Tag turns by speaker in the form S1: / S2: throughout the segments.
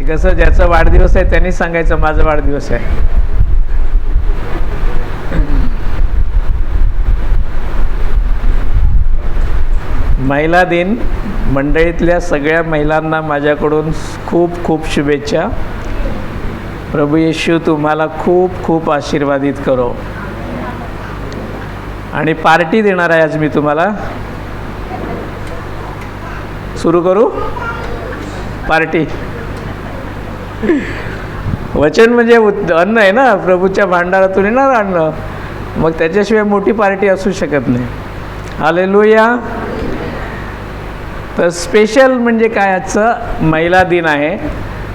S1: कसं ज्याचा वाढदिवस आहे त्यांनी सांगायचं माझा वाढदिवस आहे. महिला दिन मंडळीतल्या सगळ्या महिलांना माझ्याकडून खूप खूप शुभेच्छा. प्रभू येशू तुम्हाला खूप खूप आशीर्वादित करो. आणि पार्टी देणार आहे आज मी तुम्हाला. सुरू करू पार्टी. वचन म्हणजे अन्न आहे ना, प्रभूच्या भांडारातून येणार अन्न, मग त्याच्याशिवाय मोठी पार्टी असू शकत नाही. हालेलुया. तर स्पेशल म्हणजे काय, आजचं महिला दिन आहे,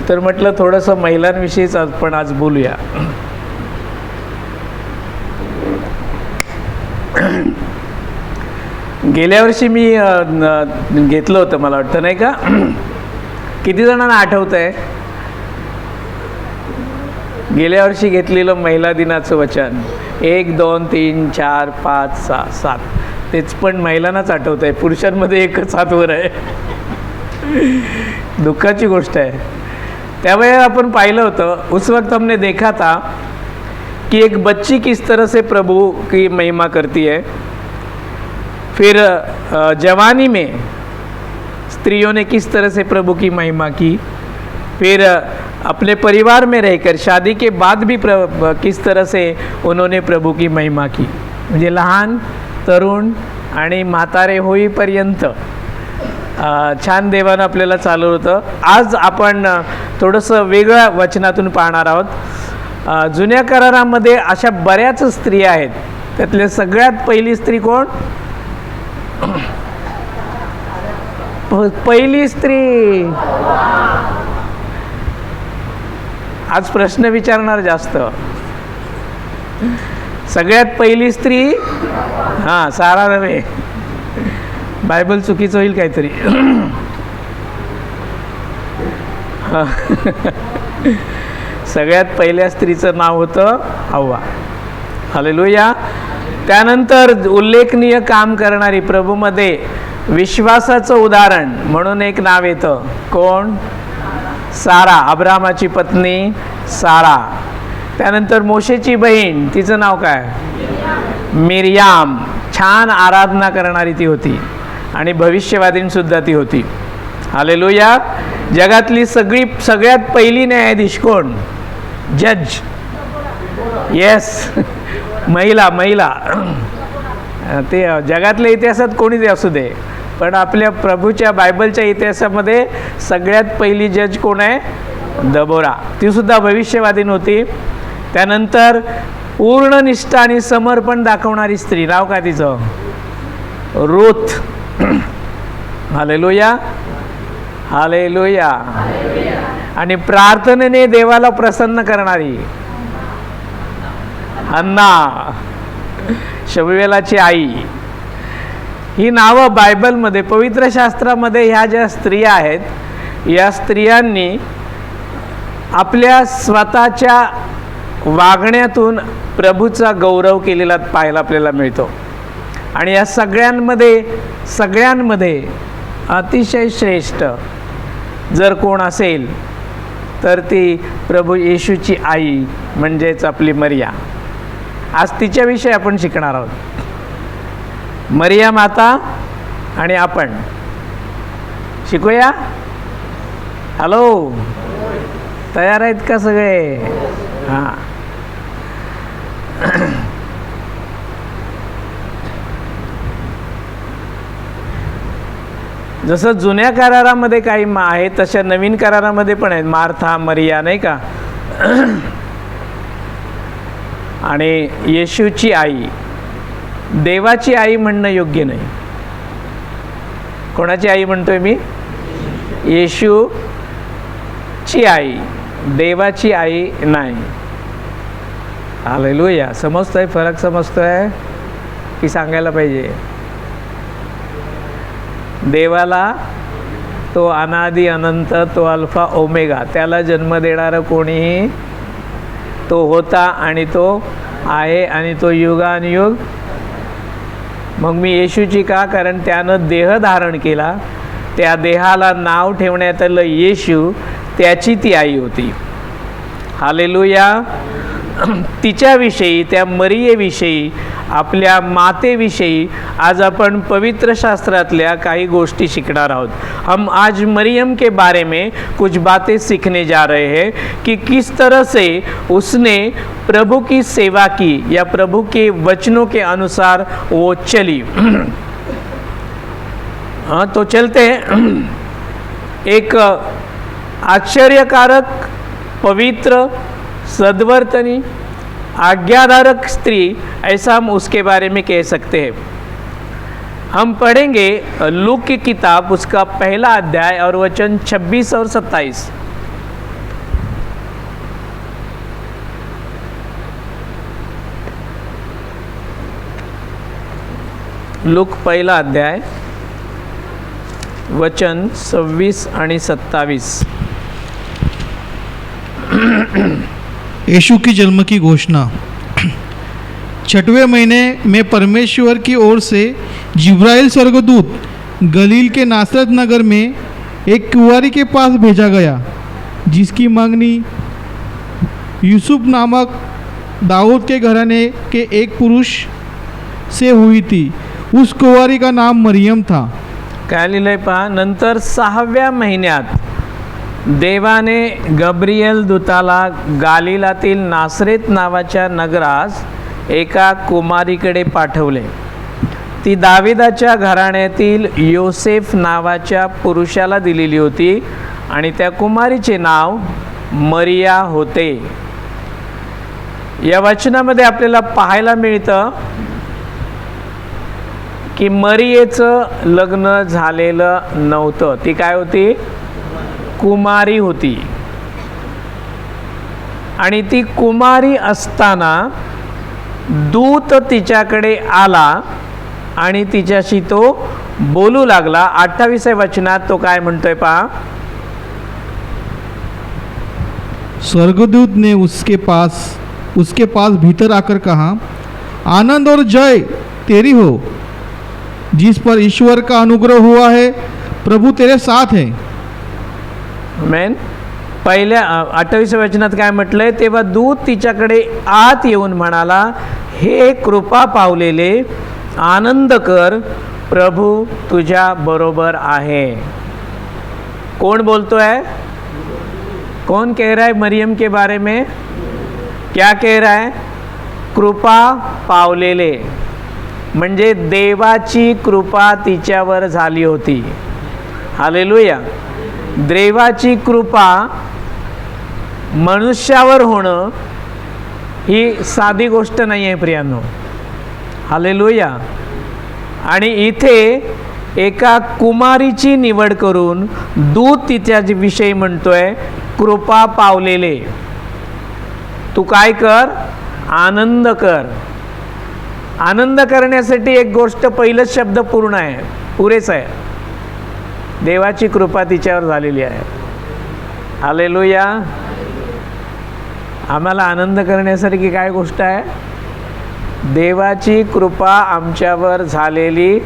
S1: तर म्हटलं थोडंसं महिलांविषयीच आपण आज बोलूया. गेल्या वर्षी मी घेतलं होतं, मला वाटतं नाही का, किती जणांना आठवतं आहे गेल्या वर्षी घेतलेलं महिला दिनाचं वचन? 1 2 3 4 5 6 7. तेच पण महिलांनाच आठवतं आहे, पुरुषांमध्ये एकच हातवर आहे. दुःखाची गोष्ट आहे. त्यावेळेस आपण पाहिलं होतं, उस वक्त हमने देखा था कि एक बच्ची किस तरह से प्रभु की महिमा करती है. फिर जवानी में स्त्रियों ने किस तरह से प्रभु की महिमा की. फिर अपने परिवार में रहकर शादी के बाद भी किस तरह से उन्होंने प्रभु की महिमा की. म्हणजे लहान, तरुण आणि म्हातारे होईपर्यंत छान देवानं आपल्याला चालवलं होतं. आज आपण थोडंसं वेगळ्या वचनातून पाहणार आहोत. जुन्या करारामध्ये अशा बऱ्याच स्त्रिया आहेत. त्यातले सगळ्यात पहिली स्त्री कोण? पहिली स्त्री. आज प्रश्न विचारणार जास्त. सगळ्यात पहिली स्त्री, हां, सारा नव्हे, बायबल चुकीचं होईल काहीतरी. सगळ्यात पहिल्या स्त्रीचं नाव होतं हव्वा. हालेलुया. त्यानंतर उल्लेखनीय काम करणारी, प्रभूमध्ये विश्वासाचं उदाहरण म्हणून एक नाव येतं. कोण? सारा, अब्रामाची पत्नी सारा. त्यानंतर मोशेची बहीण, तिचं नाव काय? मिर्याम. छान आराधना करणारी ती होती आणि भविष्यवादींसुद्धा ती होती. हालेलुया. जगातली सगळ्यात पहिली न्यायाधीश कोण? जज. येस, महिला. ते जगातल्या इतिहासात कोणीच असू दे, पण आपल्या प्रभूच्या बायबलच्या इतिहासामध्ये सगळ्यात पहिली जज कोण आहे? दबोरा. ती सुद्धा भविष्यवादीन होती. त्यानंतर पूर्ण निष्ठा आणि समर्पण दाखवणारी स्त्री, नाव काय तिचं? रूथ. हालेलुया. हालेलुया. आणि प्रार्थनेने देवाला प्रसन्न करणारी हन्ना, शमुवेलाची आई. ही नावं बायबलमध्ये, पवित्र शास्त्रामध्ये ह्या ज्या स्त्रिया आहेत, या स्त्रियांनी आपल्या स्वतःच्या वागण्यातून प्रभूचा गौरव केलेला पाहायला आपल्याला मिळतो. आणि या सगळ्यांमध्ये अतिशय श्रेष्ठ जर कोण असेल तर ती प्रभू येशूची आई, म्हणजेच आपली मरिया. आज तिच्याविषयी आपण शिकणार आहोत. मरिया माता आणि आपण शिकूया. हॅलो, तयार आहेत का सगळे? हां. जसं जुन्या करारामध्ये काही आहेत, तशा नवीन करारामध्ये पण आहेत. मार्था, मरिया, नाही का. आणि येशूची आई, देवाची आई म्हणणं योग्य नाही. कोणाची आई म्हणतोय मी? येशूची आई, देवाची आई नाही. हालेलुया. समजतोय फरक? समजतोय की सांगायला पाहिजे? देवाला तो अनादि अनंत, तो अल्फा ओमेगा, त्याला जन्म देणारं कोणीही तो होता आणि तो आहे आणि तो युगानुयुग. मग मी येशूची का? कारण त्यानं देह धारण केला, त्या देहाला नाव ठेवण्यात आलं येशू. त्याची ती आई होती. हालेलुया. तिच्याविषयी, त्या मरियेविषयी, आपल्या मातेविषयी आज आपण पवित्र शास्त्रातल्या काही गोष्टी शिकणार आहोत. हम आज मरियम के बारे में कुछ बातें सीखने जा रहे हैं कि किस तरह से उसने प्रभु की सेवा की या प्रभु के वचनों के अनुसार वो चली. हाँ, तो चलते हैं. एक आश्चर्यकारक, पवित्र, सद्वर्तनी, आज्ञाधारक स्त्री, ऐसा हम उसके बारे में कह सकते हैं. हम पढ़ेंगे लूक की किताब, उसका पहला अध्याय और वचन 26 और 27. लूक पहिला अध्याय वचन 26 आणि 27.
S2: यीशु की जन्म की घोषणा. 6वें महीने में परमेश्वर की ओर से जिब्राइल स्वर्गदूत गलील के नासरत नगर में एक कुंवारी के पास भेजा गया, जिसकी मंगनी यूसुफ नामक दाऊद के घराने के एक पुरुष से हुई थी. उस कुंवारी का नाम मरियम था.
S1: काय लिहिलंय पहा. नंतर 6व्या महिन्यात देवाने गब्रियल दूताला गालिलातील नासरेत नावाच्या नगरास एका कुमारीकडे पाठवले. ती दाविदाच्या घराण्यातील योसेफ नावाच्या पुरुषाला दिलेली होती आणि त्या कुमारीचे नाव मरिया होते. या वचनामध्ये आपल्याला पाहायला मिळतं की मरियेचं लग्न झालेलं नव्हतं. ती काय होती? कुमारी होती. आणि ती कुमारी असताना दूत तिच्याकडे आला आणि तिच्याशी तो बोलू लागला. 28व्या वचनात तो काय म्हणतोय पहा.
S2: स्वर्गदूत ने उसके पास भीतर आकर कहा, आनंद और जय तेरी हो, जिस पर ईश्वर का अनुग्रह हुआ है, प्रभु तेरे साथ है.
S1: आमेन. पहिल्या 28व्या वचनात काय म्हटलंय, तेव्हा दूत तिच्याकडे आत येऊन म्हणाला, हे कृपा पावलेले, आनंद कर, प्रभु तुझ्या बरोबर आहे. कौन बोलतो है? कौन कह रहा है मरियम के बारे में? क्या कह रहा है? कृपा पावलेले, म्हणजे देवाची कृपा तिच्यावर झाली होती. हालेलुया. देवाची कृपा मनुष्यावर होणं ही साधी गोष्ट नाही आहे प्रियांनो. हालेलुया. आणि इथे एका कुमारीची निवड करून दूत तिच्या विषयी म्हणतोय, कृपा पावलेले, तू काय कर? आनंद कर. आनंद करण्यासाठी एक गोष्ट, पहिलंच शब्द पूर्ण आहे, पुरेच आहे. देवाची कृपा तिच्यावर झालेली आहे. हालेलुया. आम्हाला आनंद करण्यासारखी काय गोष्ट आहे? देवाची कृपा आमच्यावर झालेली.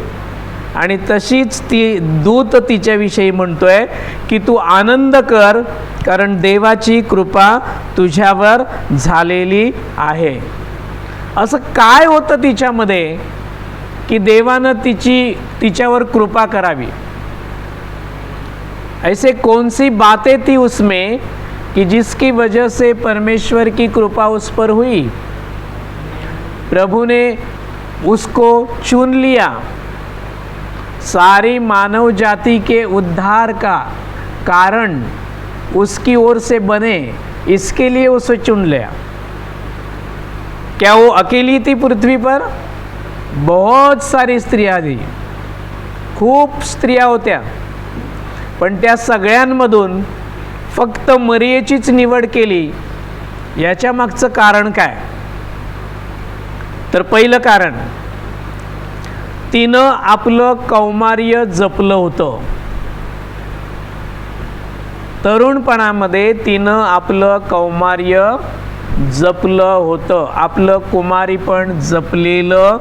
S1: आणि तशीच ती दूत तिच्याविषयी म्हणतोय की तू आनंद कर, कारण देवाची कृपा तुझ्यावर झालेली आहे. असं काय होतं तिच्यामध्ये की देवानं तिच्यावर कृपा करावी? ऐसे कौन सी बातें थी उसमें कि जिसकी वजह से परमेश्वर की कृपा उस पर हुई? प्रभु ने उसको चुन लिया. सारी मानव जाति के उद्धार का कारण उसकी ओर से बने, इसके लिए उसे चुन लिया. क्या वो अकेली थी पृथ्वी पर? बहुत सारी स्त्रियां थी, खूप स्त्रिया होत्या, पण त्या सगळ्यांमधून फक्त मरियेचीच निवड केली. याच्या मागचं कारण काय? तर पहिलं कारण, तिनं आपलं कौमार्य जपलं होतं. तरुणपणामध्ये तिनं आपलं कौमार्य जपलं होतं, आपलं कुमारीपण जपलेलं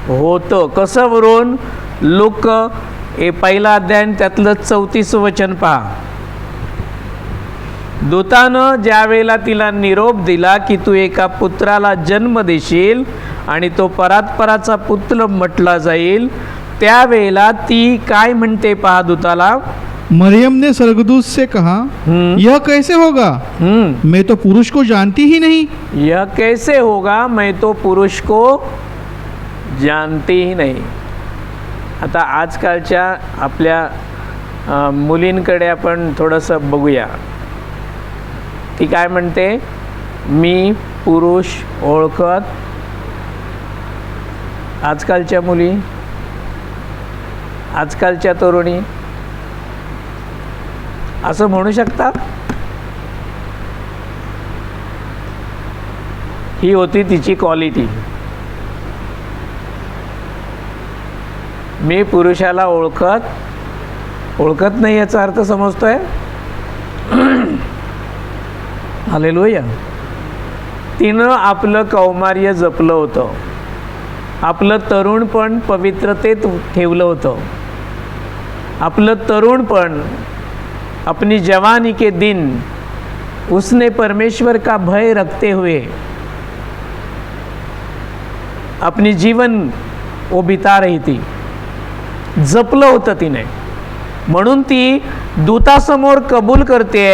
S1: होतं. कसं वरून? लूक पहिला अध्याय त्यातलं 34 वचन पहा. दूतानं ज्या वेळेला तिला निरोप दिला की तू एका पुत्राला जन्म देशील आणि तो परात्पराचा पुत्र म्हटला जाईल, त्यावेळेला ती काय म्हणते पहा दूताला.
S2: मरियम ने स्वर्गदूत से कहा, यह कैसे होगा, मैं तो पुरुष को जानती ही नहीं.
S1: यह कैसे होगा, मैं तो पुरुष को जानती ही नहीं. आता आजकालच्या आपल्या मुलींकडे आपण थोडंसं बघूया. ती काय म्हणते, मी पुरुष ओळखत. आजकालच्या मुली, आजकालच्या तरुणी असं म्हणू शकतात. ही होती तिची क्वालिटी. मी पुरुषाला ओळखत नाही याचा अर्थ समजतोय. हालेलुया. तिनं आपलं कौमार्य जपलं होतं, आपलं तरुणपण पवित्रतेत ठेवलं होतं. आपलं तरुणपण, अपनी जवानी के दिन उसने परमेश्वर का भय रखते हुए अपनी जीवन वो बिता रही थी. जपलं होतं तिने. म्हणून ती दूतासमोर कबूल करते,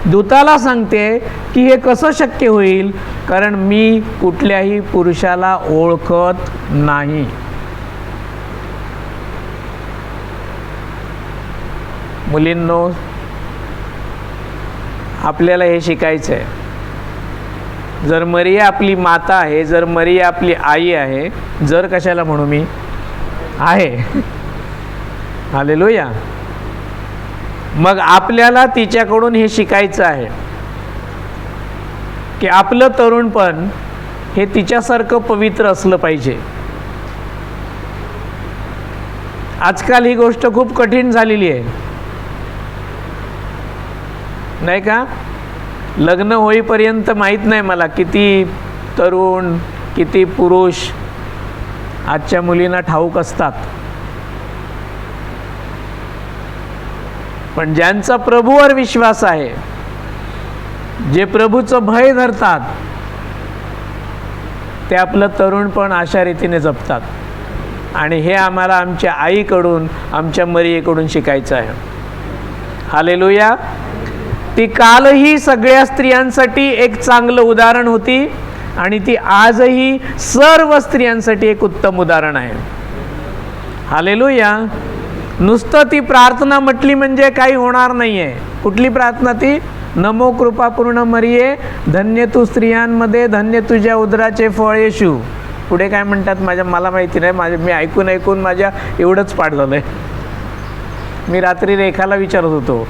S1: दूताला सांगते की हे कसं शक्य होईल, कारण मी कुठल्याही पुरुषाला ओळखत नाही. मुलींनो, आपल्याला हे शिकायचं आहे. जर मरिया आपली माता आहे, जर मरिया आपली आई आहे, जर कशाला म्हणू मी, आहे. हालेलुया. मग आपल्याला तिच्याकडून हे शिकायचं आहे की आपलं तरुणपण हे तिच्यासारखं पवित्र असलं पाहिजे. आजकाल ही गोष्ट खूप कठीण झालेली आहे, नाही का. लग्न होईपर्यंत माहीत नाही मला किती तरुण, किती पुरुष आजच्या मुलींना ठाऊक असतात. पण ज्यांचा प्रभूवर विश्वास आहे, जे प्रभूचं भय धरतात, ते आपलं तरुणपण अशा रीतीने जपतात. आणि हे आम्हाला आमच्या आईकडून, आमच्या मरियेकडून शिकायचं आहे. हालेलुया. ती कालही सगळ्या स्त्रियांसाठी एक चांगलं उदाहरण होती आणि ती आजही सर्व स्त्रियांसाठी एक उत्तम उदाहरण आहे. हालेलुया. नुसतं ती प्रार्थना म्हटली म्हणजे काही होणार नाही आहे. कुठली प्रार्थना ती? नमो कृपापूर्ण मरिये, धन्य तू स्त्रियांमध्ये, धन्य तुझ्या उदराचे फळ येशू. पुढे काय म्हणतात मला माहिती नाही. मी ऐकून माझ्या एवढंच पाठ झालंय. मी रात्री रेखाला विचारत होतो,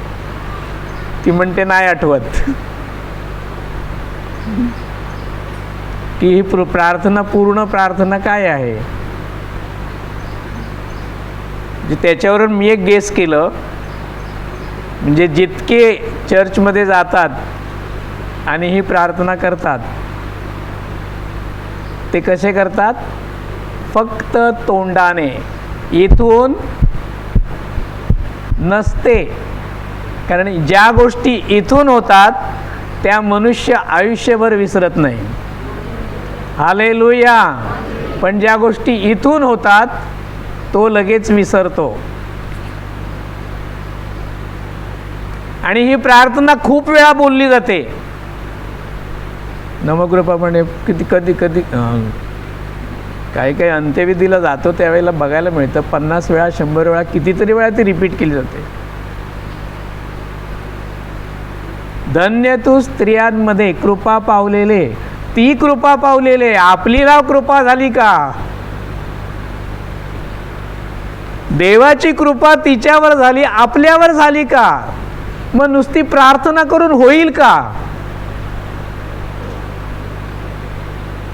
S1: ती म्हणते नाही आठवत की ही प्रार्थना, पूर्ण प्रार्थना काय आहे. त्याच्यावरून मी एक गेस केलं, म्हणजे जितके चर्चमध्ये जातात आणि ही प्रार्थना करतात, ते कसे करतात? फक्त तोंडाने, इथून नसते. कारण ज्या गोष्टी इथून होतात त्या मनुष्य आयुष्यभर विसरत नाही. हालेलुया. पण ज्या गोष्टी इथून होतात तो लगेच विसरतो. आणि ही प्रार्थना खूप वेळा बोलली जाते. नमकृपा म्हणे कधी काही अंत्यविधीला जातो त्यावेळेला बघायला मिळतं 50 वेळा 100 वेळा कितीतरी वेळा ती रिपीट केली जाते. धन्य तू स्त्रियांमध्ये कृपा पावलेले, ती कृपा पावलेले. आपली राव कृपा झाली का? देवाची कृपा तिच्यावर झाली, आपल्यावर झाली का? मग नुसती प्रार्थना करून होईल का?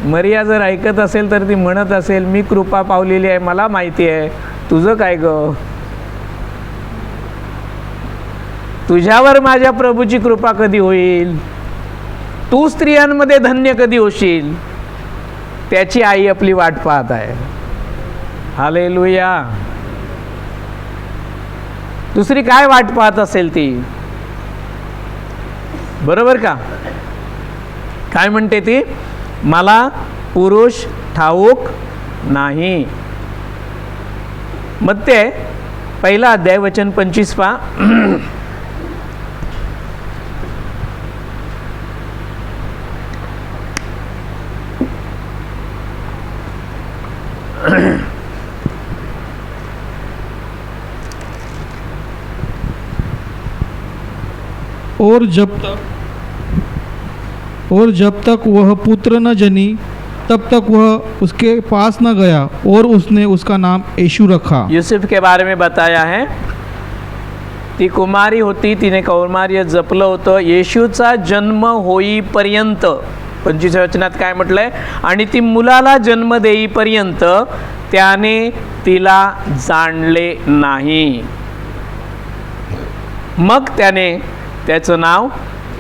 S1: मरिया जर ऐकत असेल तर ती म्हणत असेल, मी कृपा पावलेली आहे, मला माहिती आहे. तुझं काय ग? तुझ्यावर माझ्या प्रभूची कृपा कधी होईल? तू स्त्रियांमध्ये धन्य कधी होशील? त्याची आई आपली वाट पाहत आहे. हालेलुया. दुसरी काय वाट पाहत असेल ती? बरोबर का? काय म्हणते ती? मला पुरुष ठाऊक नाही. मग ते पहिला अध्याय वचन 25 पहा.
S2: और जब तक वह पुत्र न जनी तब तक वह उसके पास न गया और उसने उसका नाम यीशु रखा.
S1: यूसुफ के बारे में बताया है. ती कुमारी होती, तिने कौमार्य जपलं होतं येशूचा जन्म होईपर्यंत. 25 वचनात काय म्हटलंय? आणि ती मुलाला जन्म देईपर्यंत त्याने तिला जाणले नाही. मग त्याने त्याचं नाव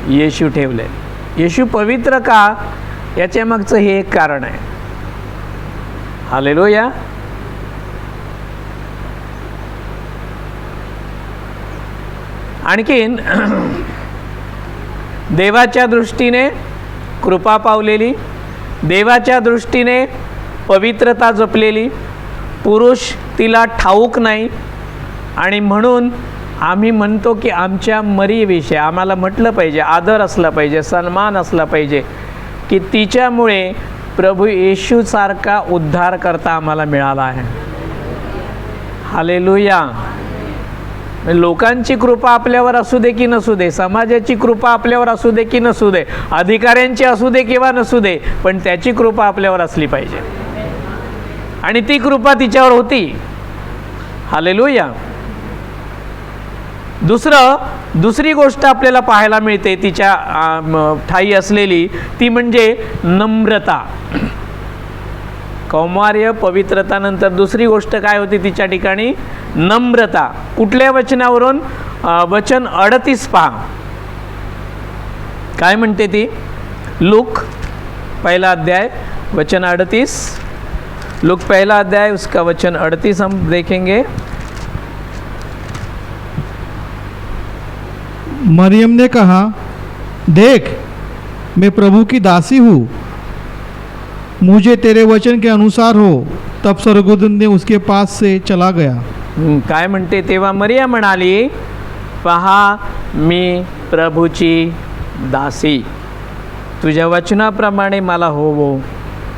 S1: येशू ठेवले. येशू पवित्र का? याच्या मागचं हे एक कारण आहे. हालेलुया. आणखीन देवाच्या दृष्टीने कृपा पावलेली, देवाच्या दृष्टीने पवित्रता जपलेली, पुरुष तिला ठाऊक नाही. आणि म्हणून आम्ही म्हणतो की आमच्या मरीविषयी आम्हाला म्हटलं पाहिजे, आदर असला पाहिजे, सन्मान असला पाहिजे की तिच्यामुळे प्रभू येशूसारखा उद्धारकर्ता आम्हाला मिळाला आहे. हालेलुया. लोकांची कृपा आपल्यावर असू दे की नसू दे, समाजाची कृपा आपल्यावर असू दे की नसू दे, अधिकाऱ्यांची असू दे किंवा नसू दे, पण त्याची कृपा आपल्यावर असली पाहिजे. आणि ती कृपा तिच्यावर होती. हालेलुया. दुसरी गोष्ट आपल्याला पाहायला मिळते तिच्या ठाई असलेली, ती म्हणजे नम्रता. कौमार्य पवित्रता नंतर दुसरी गोष्ट काय होती तिच्या ठिकाणी? नम्रता. कुठल्या वचनावरून? वचन 38 पहा. काय म्हणते ती? लूक पहिला अध्याय वचन 38. लूक पहला अध्याय उसका वचन 38 हम देखेंगे.
S2: मरियम ने कहा, देख मैं प्रभु की दासी हूँ, मुझे तेरे वचन के अनुसार हो. तब स्वर्गदूत ने उसके पास से चला गया.
S1: काय म्हणते? तेव्हा मरिया म्हणाली, पहा मी प्रभूची दासी, तुझ्या वचनाप्रमाणे मला होवो.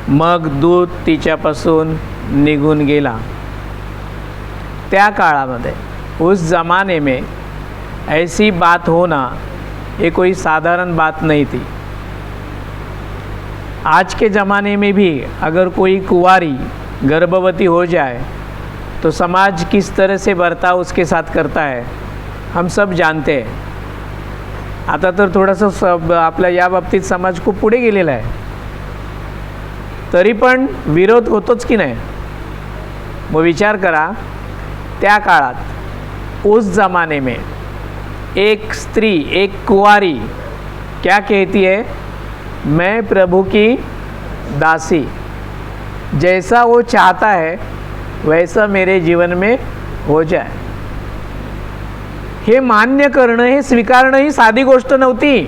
S1: मग दूत तिच्यापासून निघून गेला. त्या काळामध्ये उस जमाने में ऐसी बात होना ये कोई साधारण बात नहीं थी. आज के ज़माने में भी अगर कोई कुंवारी गर्भवती हो जाए तो समाज किस तरह से बर्ताव उसके साथ करता है हम सब जानते हैं. आता तर थोडंसं आपल्या या बाबतीत समाज खूप पुढे गेलेला आहे, तरी पण विरोध होतोच की नाही? मग विचार करा, त्या काळात उस जमाने में एक स्त्री, एक कुंवारी क्या कहती है? मैं प्रभु की दासी, जैसा वो चाहता है वैसा मेरे जीवन में हो जाए. हे मान्य करणं, हे स्वीकारणं ही साधी गोष्ट नव्हती.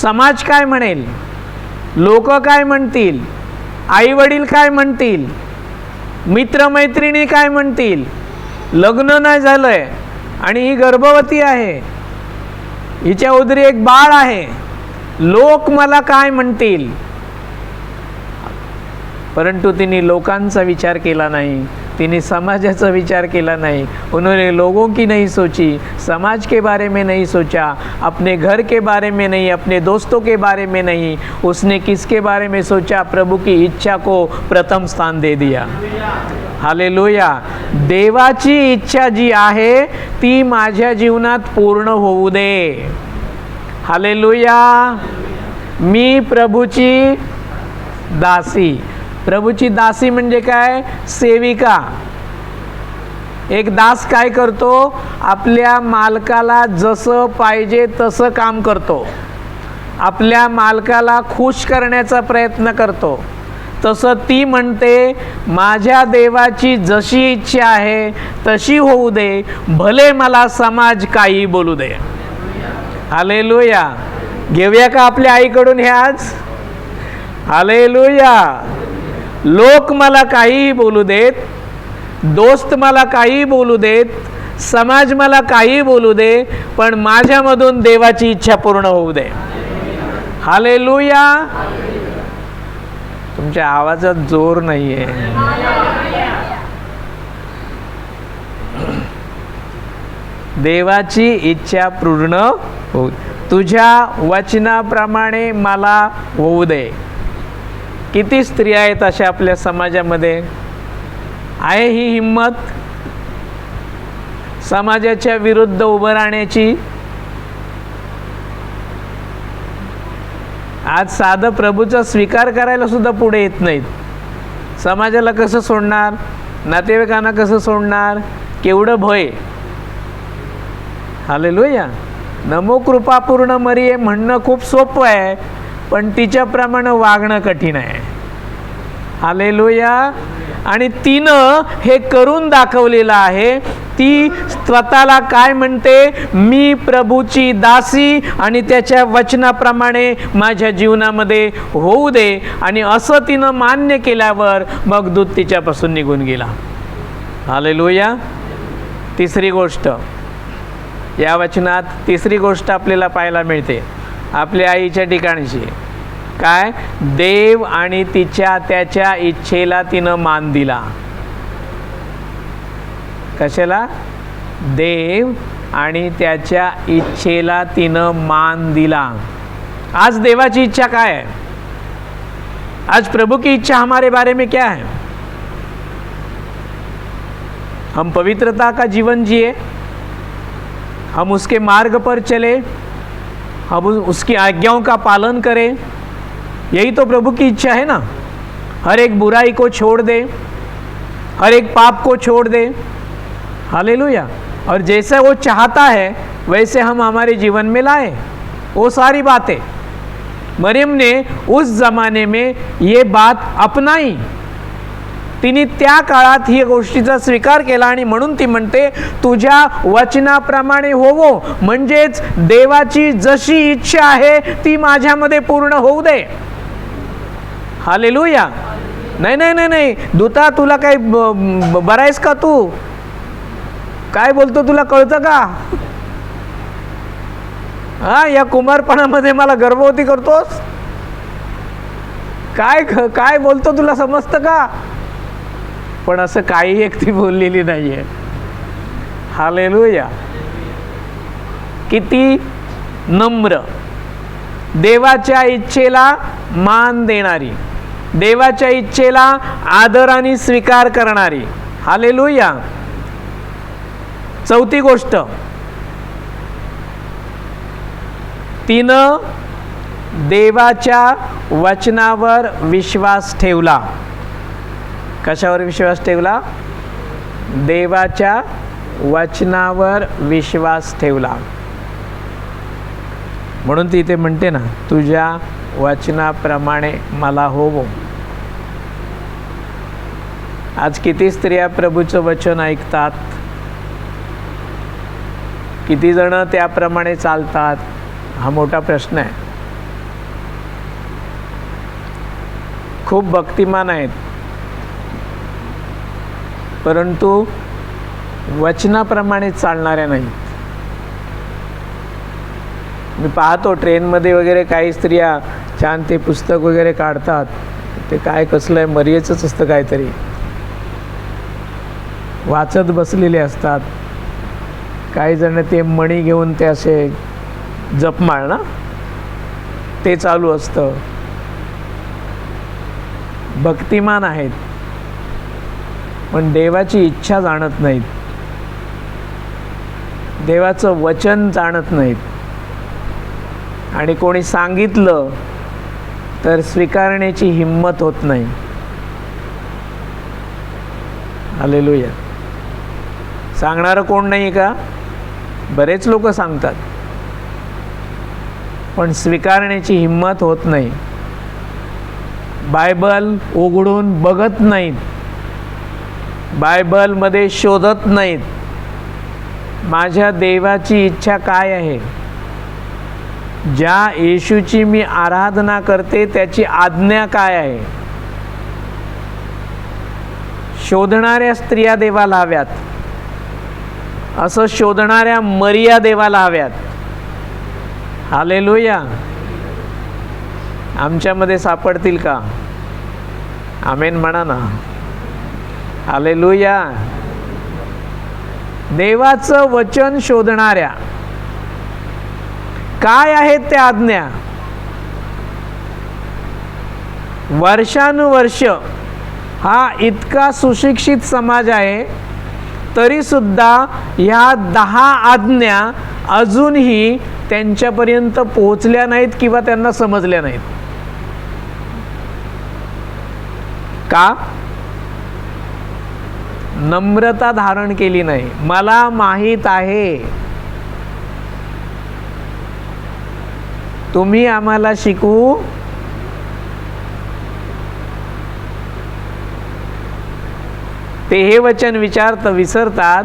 S1: समाज काय म्हणेल, लोक काय म्हणतील, आई वडील काय म्हणतील, मित्रमैत्रिणी काय म्हणतील, लग्न नाही झालंय आणि ही गर्भवती आहे, हिच्या उदरी एक बाळ आहे, लोक मला काय म्हणतील. परंतु तिने लोकांचा विचार केला नाही, तिने समाजाचा विचार केला नहीं. उन्होंने लोगों की नहीं सोची, समाज के बारे में नहीं सोचा, अपने घर के बारे में नहीं, अपने दोस्तों के बारे में नहीं. उसने किसके बारे में सोचा? प्रभु की इच्छा को प्रथम स्थान दे दिया. हालेलुया. देवाची इच्छा जी आहे ती माझ्या जीवनात पूर्ण होऊ दे. हालेलुया. मी प्रभूची दासी. प्रभूची दासी म्हणजे काय? सेविका. एक दास काय करतो? आपल्या मालकाला जसं पाहिजे तसं काम करतो, आपल्या मालकाला खुश करण्याचा प्रयत्न करतो. तसं ती म्हणते, माझ्या देवाची जशी इच्छा आहे तशी होऊ दे, भले मला समाज काही बोलू दे. हालेलुया. घेऊया का आपल्या आईकडून हे आज? हालेलुया. लोक मला काहीही बोलू देत, दोस्त मला काहीही बोलू देत, समाज मला काहीही बोलू दे, पण माझ्यामधून देवाची इच्छा पूर्ण होऊ दे. हालेलुया. तुमच्या आवाजात जोर नाहीये. देवाची इच्छा पूर्ण होऊ, तुझ्या वचनाप्रमाणे मला होऊ दे. किती स्त्रिया आहेत अशा आपल्या समाजामध्ये? आहे ही हिम्मत समाजाच्या विरुद्ध उभं राहण्याची? आज साधं प्रभूचा स्वीकार करायला सुद्धा पुढे येत नाहीत. समाजाला कसं सोडणार? नातेवाईकांना कसं सोडणार? केवढं भय. हालेलुया. नमो कृपापूर्ण मरिये म्हणणं खूप सोपं आहे, पण तिच्याप्रमाणे वागणं कठीण आहे. हालेलुया. आणि तिनं हे करून दाखवलेलं आहे. ती स्वतःला काय म्हणते? मी प्रभूची दासी आणि त्याच्या वचनाप्रमाणे माझ्या जीवनामध्ये होऊ दे. आणि असं तिनं मान्य केल्यावर मग दूत तिच्यापासून निघून गेला. हालेलुया. तिसरी गोष्ट या वचनात, तिसरी गोष्ट आपल्याला पाहायला मिळते आपल्या आईच्या ठिकाणची. काय? देव आणि त्याच्या इच्छेला तिनं मान दिला. कशाला? देव आणि त्याच्या इच्छेला तिनं मान दिला. आज देवाची इच्छा काय है? आज प्रभु की इच्छा हमारे बारे में क्या है? हम पवित्रता का जीवन जिए, हम उसके मार्ग पर चले, हम उसकी आज्ञाओं का पालन करें. यही तो प्रभु की इच्छा है ना. हर एक बुराई को छोड़ दे, हर एक पाप को छोड़ दे. हालेलुया. और जैसा वो चाहता है वैसे हम हमारे जीवन में लाए वो सारी बातें. मरियम ने उस ज़माने में ये बात अपनाई. तिने त्या काळात ही गोष्टीचा स्वीकार केला आणि म्हणून ती म्हणते, तुझ्या वचनाप्रमाणे होवो, म्हणजेच देवाची जशी इच्छा आहे ती माझ्यामध्ये पूर्ण होऊ दे. हालेलुया. नाही नाही नाही नाही दूता, तुला काय बरा आहेस का? तू काय बोलतो तुला कळतं का? हा, या कुमारपणामध्ये मला गर्भवती करतोस? काय काय बोलतो तुला समजतं का? पण असं काही एक ती बोललेली नाहीये. हालेलुया. किती नम्र, देवाच्या इच्छेला मान देणारी, देवाच्या इच्छेला आदराने स्वीकार करणारी. हालेलुया. चौथी गोष्ट, तिनं देवाच्या वचनावर विश्वास ठेवला. कशावर विश्वास ठेवला? देवाच्या वचनावर विश्वास ठेवला. म्हणून ती इथे म्हणते ना, तुझ्या वचनाप्रमाणे मला होवो. आज किती स्त्रिया प्रभूचं वचन ऐकतात? किती जण त्याप्रमाणे चालतात? हा मोठा प्रश्न आहे. खूप भक्तिमान आहेत, परंतु वचनाप्रमाणे चालणाऱ्या नाहीत. मी पाहतो ट्रेनमध्ये वगैरे काही स्त्रिया छान ते पुस्तक वगैरे काढतात. ते काय कसलं आहे, मरियेचंच असतं काहीतरी, वाचत बसलेले असतात. काही जण ते मणी घेऊन ते असे जपमाळ ना, ते चालू असतं. भक्तिमान आहेत, पण देवाची इच्छा जाणत नाहीत, देवाचं वचन जाणत नाहीत. आणि कोणी सांगितलं तर स्वीकारण्याची हिम्मत होत नाही. हालेलुया. सांगणारं कोण नाही का? बरेच लोक सांगतात, पण स्वीकारण्याची हिम्मत होत नाही. बायबल उघडून बघत नाहीत, बायबलमध्ये शोधत नाहीत, माझ्या देवाची इच्छा काय आहे, ज्या येशूची मी आराधना करते त्याची आज्ञा काय आहे. शोधणाऱ्या स्त्रिया देवाला हव्यात, असं शोधणाऱ्या मरिया देवाला हव्यात. हालेलुया. आमच्यामध्ये सापडतील का? आमेन म्हणा ना. हालेलुया. देवाचं वचन शोधणाऱ्या काय आहेत त्या आज्ञा. वर्षानुवर्ष हा इतका सुशिक्षित समाज आहे, तरी सुद्धा ह्या 10 आज्ञा अजूनही त्यांच्यापर्यंत पोहोचल्या नाहीत किंवा त्यांना समजल्या नाहीत. का? नम्रता धारण केली नाही. मला माहीत आहे, तुम्ही आम्हाला शिकवू ते हे वचन विसरतात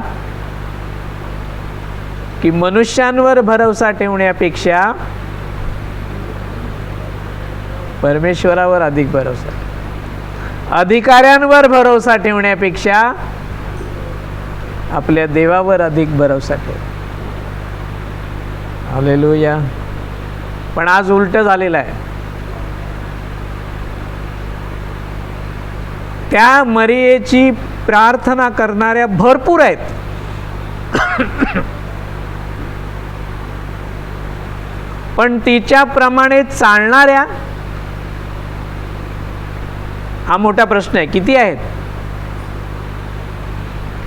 S1: की मनुष्यांवर भरोसा ठेवण्यापेक्षा परमेश्वरावर अधिक भरोसा, अधिकाऱ्यांवर भरोसा ठेवण्यापेक्षा आपल्या देवावर अधिक भरोसा ठेव. हालेलुया. पण आज उलट झालेलं आहे. त्या मरियेची प्रार्थना करणाऱ्या भरपूर आहेत, पण तिच्याप्रमाणे चालणाऱ्या हा मोठा प्रश्न आहे. किती आहेत?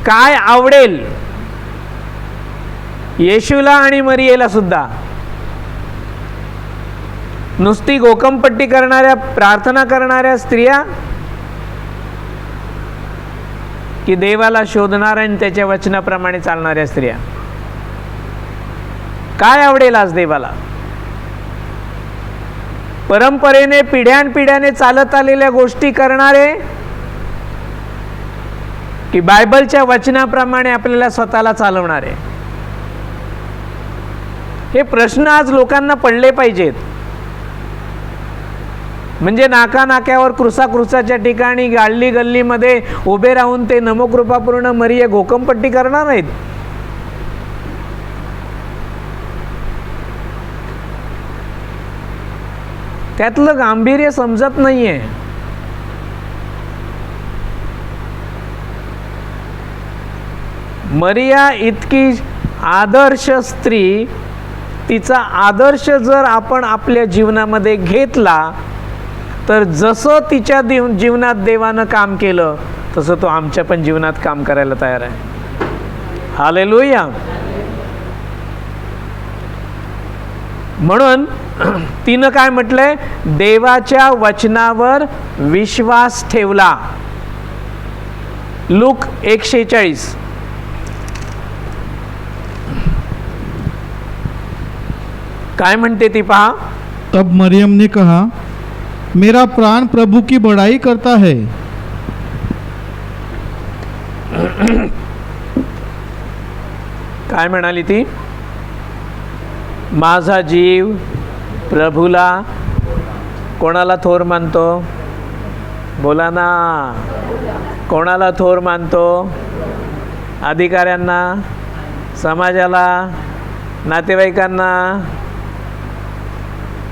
S1: काय आवडेल येशूला आणि मरियेला सुद्धा? नुसती गोकमपट्टी करणाऱ्या, प्रार्थना करणाऱ्या स्त्रिया, की देवाला शोधणाऱ्या आणि त्याच्या वचनाप्रमाणे चालणाऱ्या स्त्रिया? काय आवडेल आज देवाला? परंपरेने पिढ्यानपिढ्याने चालत आलेल्या गोष्टी करणारे, की बायबलच्या वचनाप्रमाणे आपल्याला स्वतःला चालवणारे? हे प्रश्न आज लोकांना पडले पाहिजेत. म्हणजे नाकानाक्यावर, क्रुसाच्या ठिकाणी, गाल्ली गल्लीमध्ये उभे राहून ते नमोकृपापूर्ण मरिये घोकमपट्टी करणार नाहीत. त्यातलं गांभीर्य समजत नाहीये. मरिया इतकी आदर्श स्त्री, तिचा आदर्श जर आपण आपल्या जीवनामध्ये घेतला तर जसं तिच्या जीवनात देवानं काम केलं तसं तो आमच्या पण जीवनात काम करायला तयार आहे. हालेलुया. म्हणून तिनं काय म्हटलंय? देवाच्या वचनावर विश्वास ठेवला. लूक 1:46. काय म्हणते ती पहा.
S2: तब मरियम ने कहा, मेरा प्राण प्रभु की बड़ाई करता है.
S1: काय म्हणाली ती? माझा जीव प्रभूला, कोणाला थोर मानतो? बोला ना. कोणाला थोर मानतो? अधिकाऱ्यांना, समाजाला, नातेवाईकांना?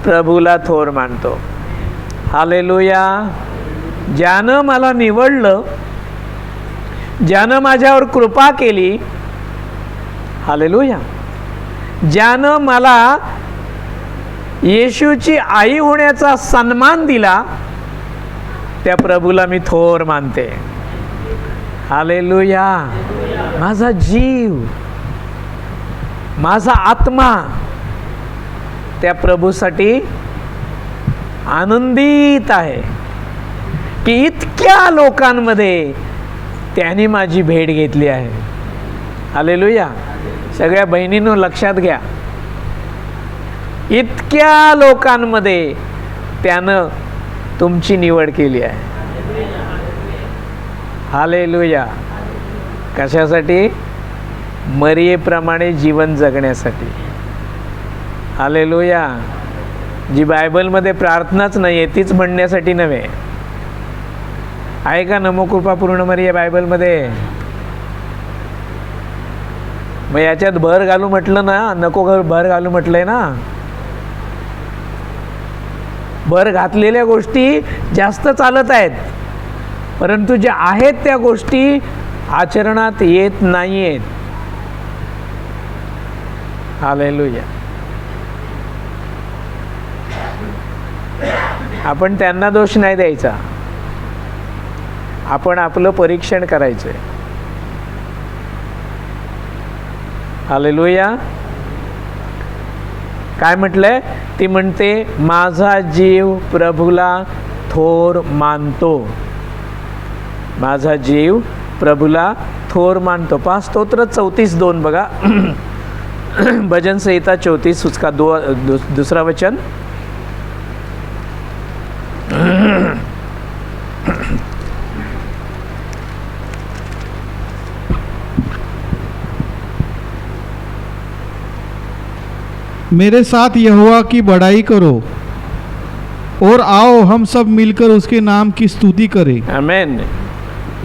S1: प्रभूला थोर मानतो. हालेलुया. ज्यानं मला निवडलं, ज्यानं माझ्यावर कृपा केली, हालेलुया, ज्यानं मला येशूची आई होण्याचा सन्मान दिला, त्या प्रभूला मी थोर मानते. हालेलुया. माझा जीव, माझा आत्मा त्या प्रभूसाठी आनंदित आहे की इतक्या लोकांमध्ये त्याने माझी भेट घेतली आहे. हालेलुया. सगळ्या बहिणींनो लक्षात घ्या, इतक्या लोकांमध्ये त्यानं तुमची निवड केली आहे. हालेलुया. कशासाठी? मरियेप्रमाणे जीवन जगण्यासाठी. हालेलुया. जी बायबलमध्ये प्रार्थनाच नाही आहे तीच म्हणण्यासाठी नव्हे. आहे का नमोकृपा पूर्ण मरिये बायबलमध्ये? मग याच्यात भर घालू म्हटलं ना, नको भर घालू म्हटलंय ना. भर घातलेल्या गोष्टी जास्त चालत आहेत, परंतु ज्या आहेत त्या गोष्टी आचरणात येत नाही आहेत. हालेलुया. आपण त्यांना दोष नाही द्यायचा, आपण आपलं परीक्षण करायचं. हालेलुया. काय म्हटलंय? ती म्हणते माझा जीव प्रभूला थोर मानतो. माझा जीव प्रभूला थोर मानतो. पहा स्तोत्र 34:2 बघा. भजन संहिता 34 उसका दूसरा वचन.
S2: मेरे साथ यहोवा की बड़ाई करो और आओ हम सब मिलकर उसके नाम की स्तुति करें.
S1: आमेन.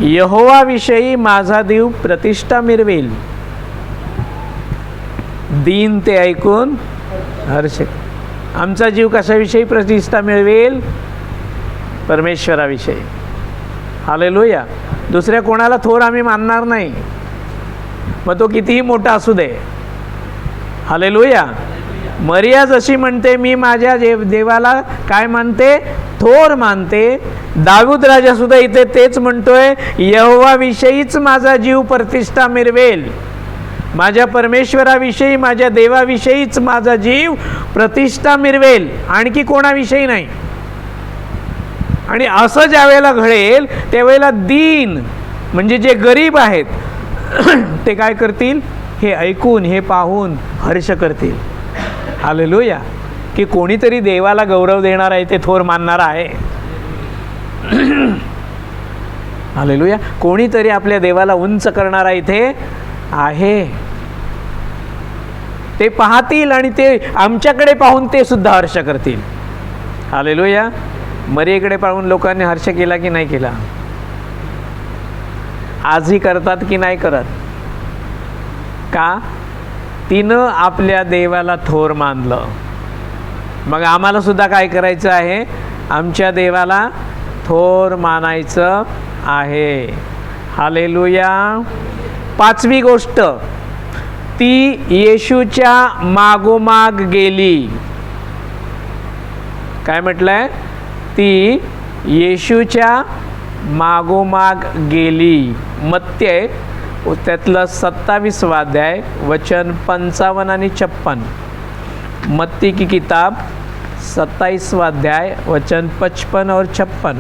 S1: यहोवा विषयी माझा देव प्रतिष्ठा मिरवेल, दीन ते ऐकून हर्ष. आमचा जीव कशाविषयी प्रतिष्ठा मिळवेल? परमेश्वराविषयी. हालेलुया. दुसऱ्या कोणाला थोर आम्ही मानणार नाही, मग तो कितीही मोठा असू दे. हालेलुया. मरिया जशी म्हणते मी माझ्या देवाला काय मानते? थोर मानते. दाऊद राजा सुद्धा इथे तेच म्हणतोय, यहोवा विषयीच माझा जीव प्रतिष्ठा मिरवेल. माझ्या परमेश्वराविषयी, माझ्या देवाविषयीच माझा जीव प्रतिष्ठा मिरवेल, आणखी कोणाविषयी नाही. आणि असं ज्या वेळेला घडेल त्यावेळेला दीन म्हणजे जे गरीब आहेत ते काय करतील? हे ऐकून, हे पाहून हर्ष करतील. हालेलुया. की कोणीतरी देवाला गौरव देणार आहे, ते थोर मानणार आहे. हालेलुया. कोणीतरी आपल्या देवाला उंच करणारा इथे आहे. ते पाहतील आणि ते आमच्याकडे पाहून ते सुद्धा हर्ष करतील. हालेलुया. मरियेकडे पाहून लोकांनी हर्ष केला की नाही केला? आजही करतात की नाही करत? का? तिनं आपल्या देवाला थोर मानलं. मग आम्हाला सुद्धा काय करायचं आहे? आमच्या देवाला थोर मानायचं आहे. हालेलुया. पाचवी गोष्ट, ती येशूच्या मागोमाग गेली. काय म्हटलंय? ती येशूच्या मागोमाग गेली. मत्ते त्यातलं 27 अध्याय वचन 55 आणि 56. मत्ती की किताब 27 अध्याय वचन 55 और 56.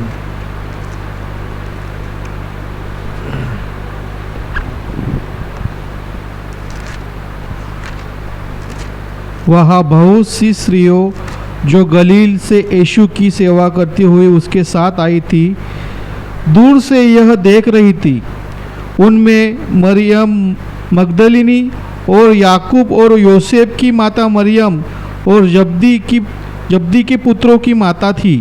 S2: वहाँ बहुत सी स्त्रियों जो गलील से यीशु की सेवा करती हुई उसके साथ आई थी, दूर से यह देख रही थी. उनमें मरियम मगदलिनी और याकूब और योसेफ की माता मरियम और जब्दी के पुत्रों की माता थी.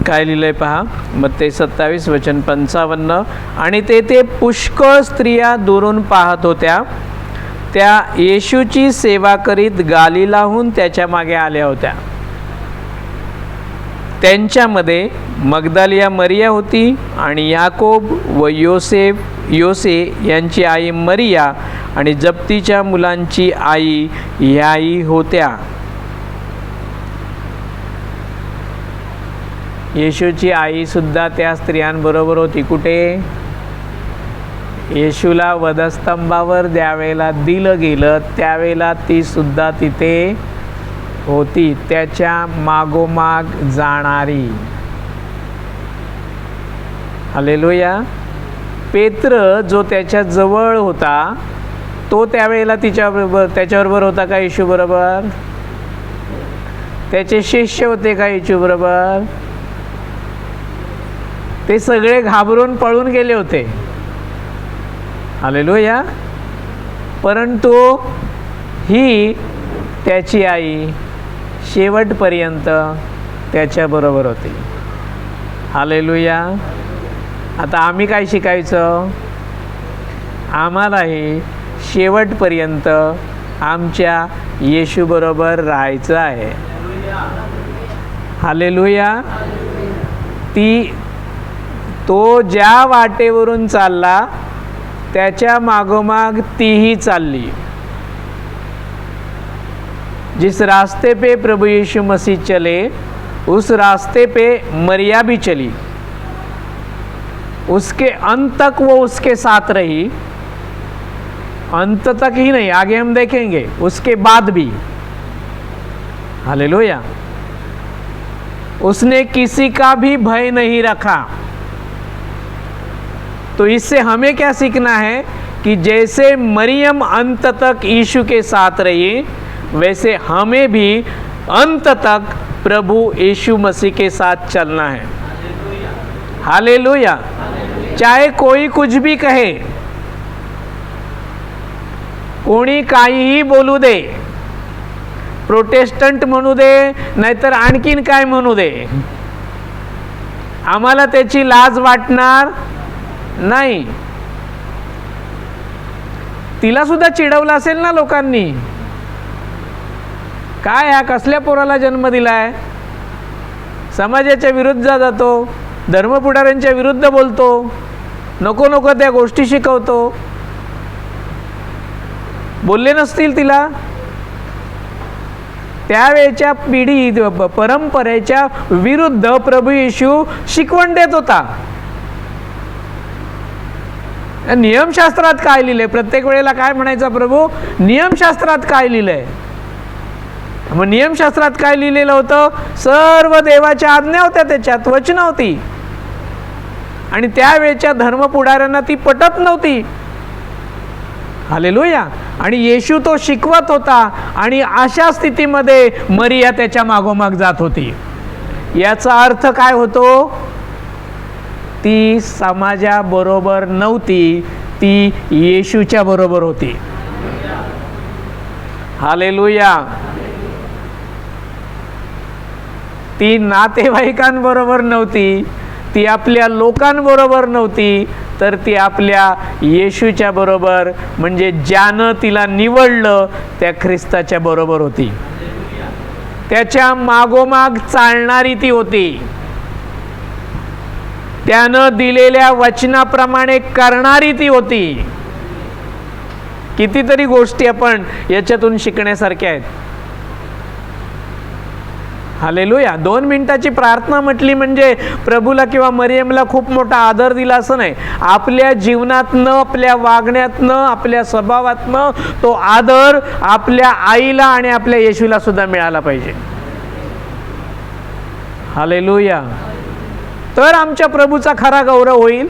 S1: काय लिहिलंय पहा. मत्ते 27 वचन 55. आणि ते पुष्कळ स्त्रिया दुरून पाहत होत्या, त्या येशूची सेवा करीत गालिलाहून त्याच्या मागे आल्या होत्या. त्यांच्यामध्ये मगदलिया मरिया होती आणि याकोब व योसे यांची आई मरिया आणि जब्तीच्या मुलांची आई ह्याही होत्या. येशूची आई सुद्धा त्या स्त्रियांबरोबर होती. कुठे? येशूला वधस्तंभावर ज्यावेळेला दिलं गेलं त्यावेळेला ती सुद्धा तिथे होती, त्याच्या मागोमाग जाणारी. हालेलुया. पेत्र जो त्याच्या जवळ होता तो त्यावेळेला त्याच्याबरोबर होता का येशू बरोबर? त्याचे शिष्य होते का येशू बरोबर? ते सगळे घाबरून पळून गेले होते. हालेलुया. परंतु ही त्याची आई शेवटपर्यंत त्याच्याबरोबर होती. हालेलुया. आता आम्ही काय शिकायचं? आम्हालाही शेवटपर्यंत आमच्या येशूबरोबर राहायचं आहे. हालेलुया. तो ज्या वाटेवरून चालला त्याच्या मागोमाग तीही चालली. जिस रास्ते पे प्रभु यीशु मसीह चले उस रास्ते पे मरिया भी चली. उसके अंत तक वो उसके साथ रही. अंत तक ही नहीं, आगे हम देखेंगे, उसके बाद भी. हालेलुया. उसने किसी का भी भय नहीं रखा. तो इससे हमें क्या सीखना है कि जैसे मरियम अंत तक यीशु के साथ रही वैसे हमें भी अंत तक प्रभु यीशु मसीह के साथ चलना है. हालेलुया. चाहे कोई कुछ भी कहे, कोणी काहीही बोलू दे, प्रोटेस्टंट म्हणू दे नाहीतर आणखीन काय म्हणू दे, आम्हाला त्याची लाज वाटणार नाही. तिला सुद्धा चिडवलं असेल ना लोकांनी. काय हा कसल्या पोराला जन्म दिलाय? समाजाच्या विरुद्ध जातो, धर्मपुढाऱ्यांच्या विरुद्ध बोलतो, नको नको त्या गोष्टी शिकवतो. बोलले नसतील तिला? त्यावेळच्या पिढी परंपरेच्या विरुद्ध प्रभू येशू शिकवण देत होता. नियमशास्त्रात काय लिहिलंय? प्रत्येक वेळेला काय म्हणायचा प्रभू? नियमशास्त्रात काय लिहिलंय? मग नियमशास्त्रात काय लिहिलेलं होतं? सर्व देवाच्या आज्ञा होत्या, त्याच्यात वचन होती. आणि त्यावेळच्या धर्मपुढाऱ्यांना ती पटत नव्हती. हालेलुया. आणि येशू तो शिकवत होता आणि अशा स्थितीमध्ये मरिया त्याच्या मागोमाग जात होती. याचा अर्थ काय होतो? ती समाजाबरोबर नव्हती, ती येशूच्या बरोबर होती. हालेलुया. ती नातेवाईकांबरोबर नव्हती, ती आपल्या लोकांबरोबर नव्हती, तर ती आपल्या येशूच्या बरोबर, म्हणजे ज्यानं तिला निवडलं त्या ख्रिस्ताच्या बरोबर होती. त्याच्या मागोमाग चालणारी ती होती. त्यानं दिलेल्या वचनाप्रमाणे करणारी ती होती. कितीतरी गोष्टी आपण याच्यातून शिकण्यासारख्या आहेत. हालेलुया. 2 मिनिटाची प्रार्थना म्हटली म्हणजे प्रभूला किंवा मरियमला खूप मोठा आदर दिला असं नाही. आपल्या जीवनातनं, आपल्या वागण्यातनं, आपल्या स्वभावातनं तो आदर आपल्या आईला आणि आपल्या येशूला सुद्धा मिळाला पाहिजे. हालेलुया. तर आमच्या प्रभूचा खरा गौरव होईल,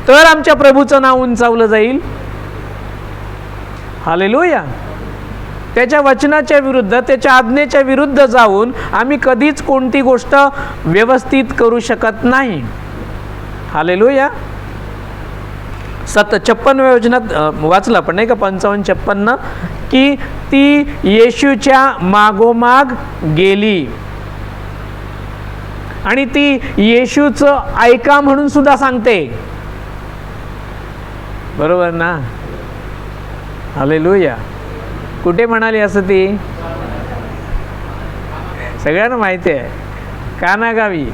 S1: तर आमच्या प्रभूचं नाव उंचावलं जाईल. हालेलुया. त्याच्या वचनाच्या विरुद्ध, त्याच्या आज्ञेच्या विरुद्ध जाऊन आम्ही कधीच कोणती गोष्ट व्यवस्थित करू शकत नाही. हालेलुया. 56व्या वचनात वाचलं आपण नाही का, 55-56, की ती येशूच्या मागोमाग गेली आणि ती येशूचं ऐका म्हणून सुद्धा सांगते. बरोबर ना? हालेलुया. कुठे म्हणाली असं? ती सगळ्यांना माहिती आहे. कानागावी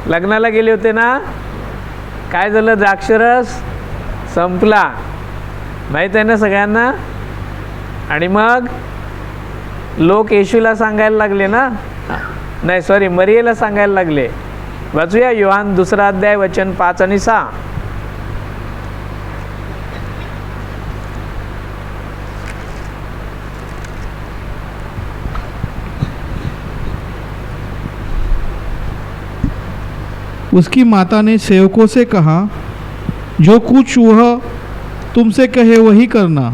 S1: लग्नाला गेले होते ना, काय झालं? द्राक्षरस संपला, माहीत आहे ना सगळ्यांना. आणि मग लोक येशूला सांगायला लागले ना, नाही सॉरी, मरियेला सांगायला लागले. वाचूया योहान 2 अध्याय वचन 5 आणि 6.
S2: उसकी माता ने सेवकों से कहा, जो कुछ वह तुमसे कहे वही करना.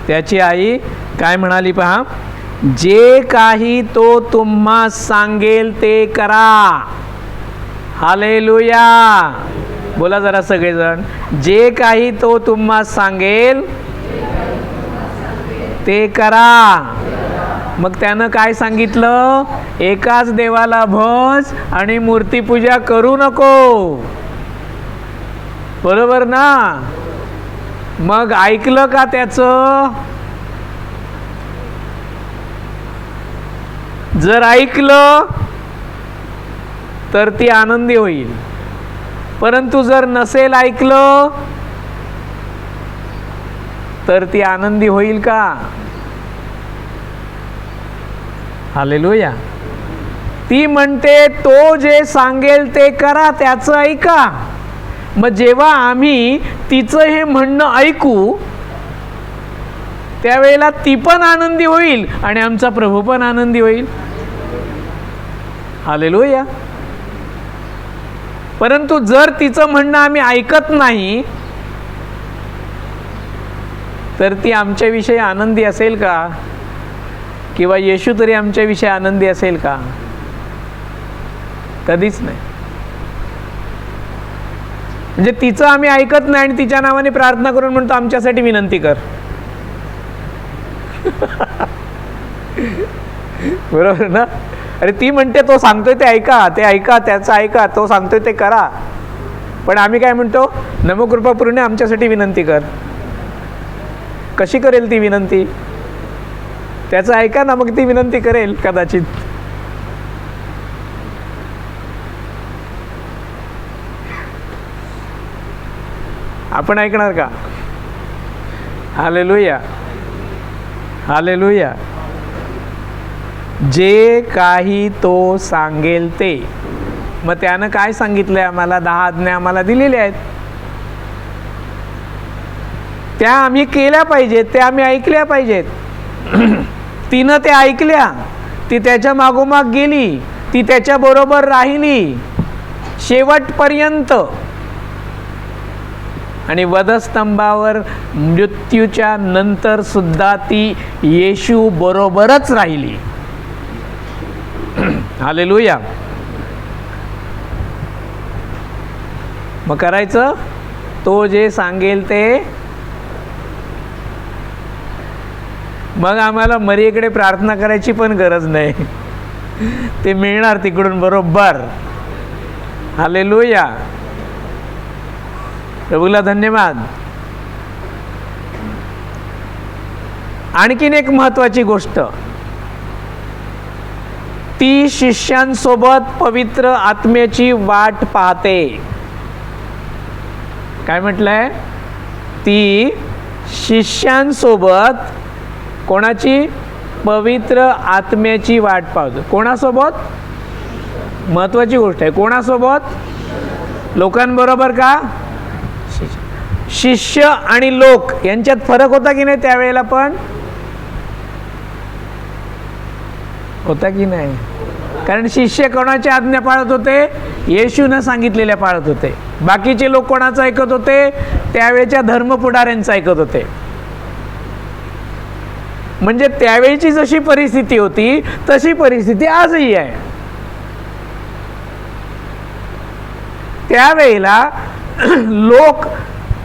S1: त्याची आई काय म्हणाली पहा? जे काही तो तुम्हा सांगेल ते करा. हालेलुया. बोला जरा सगळेजण. जे काही तो तुम्हा सांगेल ते करा. मग त्यानं काय सांगितलं? एकाच देवाला भज आणि मूर्तीपूजा करू नको. बरोबर ना? मग ऐकलं का त्याचं? जर ऐकलं तर ती आनंदी होईल. परंतु जर नसेल ऐकलं तर ती आनंदी होईल का? हालेलुया. ती म्हणते तो जे सांगेल ते करा, त्याचं ऐका. मग जेव्हा आम्ही तिचं हे म्हणणं ऐकू त्यावेळेला ती पण आनंदी होईल आणि आमचा प्रभू पण आनंदी होईल. हालेलुया. परंतु जर तिचं म्हणणं आम्ही ऐकत नाही तर ती आमच्याविषयी आनंदी असेल का? किंवा येशू तरी आमच्याविषयी आनंदी असेल का? कधीच नाही. म्हणजे तिचं आम्ही ऐकत नाही आणि तिच्या नावाने प्रार्थना करून म्हणतो आमच्यासाठी विनंती कर. बरोबर ना? अरे ती म्हणते तो सांगतोय ते ऐका, ते ऐका, त्याचं ऐका, तो सांगतोय ते करा. पण आम्ही काय म्हणतो? नमो कृपापूर्णे आमच्यासाठी विनंती कर. कशी करेल ती विनंती? त्याचं ऐका ना, मग ती विनंती करेल कदाचित. आपण ऐकणार का? हालेलुया. हालेलुया. जे काही तो सांगेल ते. मग त्यानं काय सांगितलंय आम्हाला? 10 आज्ञा आम्हाला दिलेल्या आहेत. त्या आम्ही केल्या पाहिजेत, त्या आम्ही ऐकल्या पाहिजेत. तिनं ते ऐकल्या, ती त्याच्या मागोमाग गेली, ती त्याच्या बरोबर राहिली शेवटपर्यंत. आणि वधस्तंभावर मृत्यूच्या नंतर सुद्धा ती येशू बरोबरच राहिली. हालेलुया. मग करायचं तो जे सांगेल ते. मग आम्हाला मरीकडे प्रार्थना करायची पण गरज नाही, ते मिळणार तिकडून बरोबर. हालेलुया. प्रभूला धन्यवाद. आणखीन एक महत्वाची गोष्ट, ती शिष्यांसोबत पवित्र आत्म्याची वाट पाहते. काय म्हटलंय? ती शिष्यांसोबत कोणाची? पवित्र आत्म्याची वाट पाहतो. कोणासोबत? महत्वाची गोष्ट आहे. कोणासोबत? लोकांबरोबर का? शिष्य आणि लोक यांच्यात फरक होता की नाही त्यावेळेला? पण होता की नाही? कारण शिष्य कोणाची आज्ञा पाळत होते? येशूनं सांगितलेल्या पाळत होते. बाकीचे लोक कोणाचं ऐकत होते? त्यावेळेच्या धर्मपुढाऱ्यांचं ऐकत होते. म्हणजे त्यावेळीची जशी परिस्थिती होती तशी परिस्थिती आजही आहे. त्यावेळेला लोक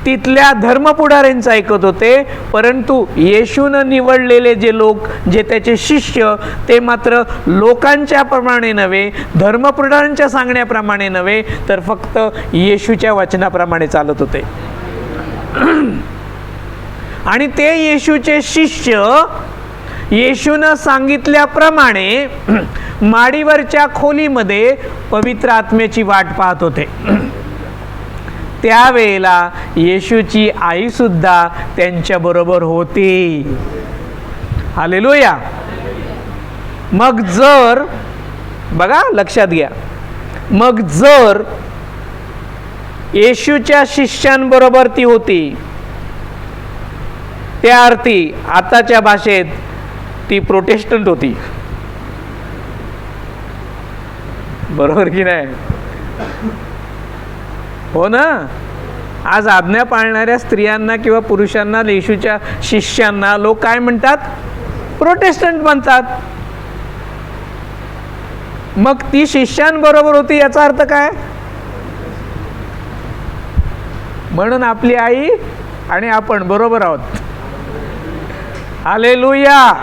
S1: तिथल्या धर्मपुढाऱ्यांचं ऐकत होते, परंतु येशूनं निवडलेले जे लोक, जे त्याचे शिष्य, ते मात्र लोकांच्या प्रमाणे नव्हे, धर्मपुढाऱ्यांच्या सांगण्याप्रमाणे नव्हे, तर फक्त येशूच्या वचनाप्रमाणे चालत होते. आणि ते येशूचे शिष्य येशूनं सांगितल्याप्रमाणे माडीवरच्या खोलीमध्ये पवित्र आत्म्याची वाट पाहत होते. त्यावेळेला येशूची आई सुद्धा त्यांच्या बरोबर होती. हालेलुया. मग जर बघा, लक्षात घ्या, मग जर येशूच्या शिष्यांबरोबर ती होती, त्या अर्थी आताच्या भाषेत ती प्रोटेस्टंट होती. बरोबर की नाही? हो ना? आज आज्ञा पाळणाऱ्या स्त्रियांना किंवा पुरुषांना, येशूच्या शिष्यांना लोक काय म्हणतात? प्रोटेस्टंट म्हणतात. मग ती शिष्यांबरोबर होती याचा अर्थ काय? म्हणून आपली आई आणि आपण बरोबर आहोत. हालेलुया.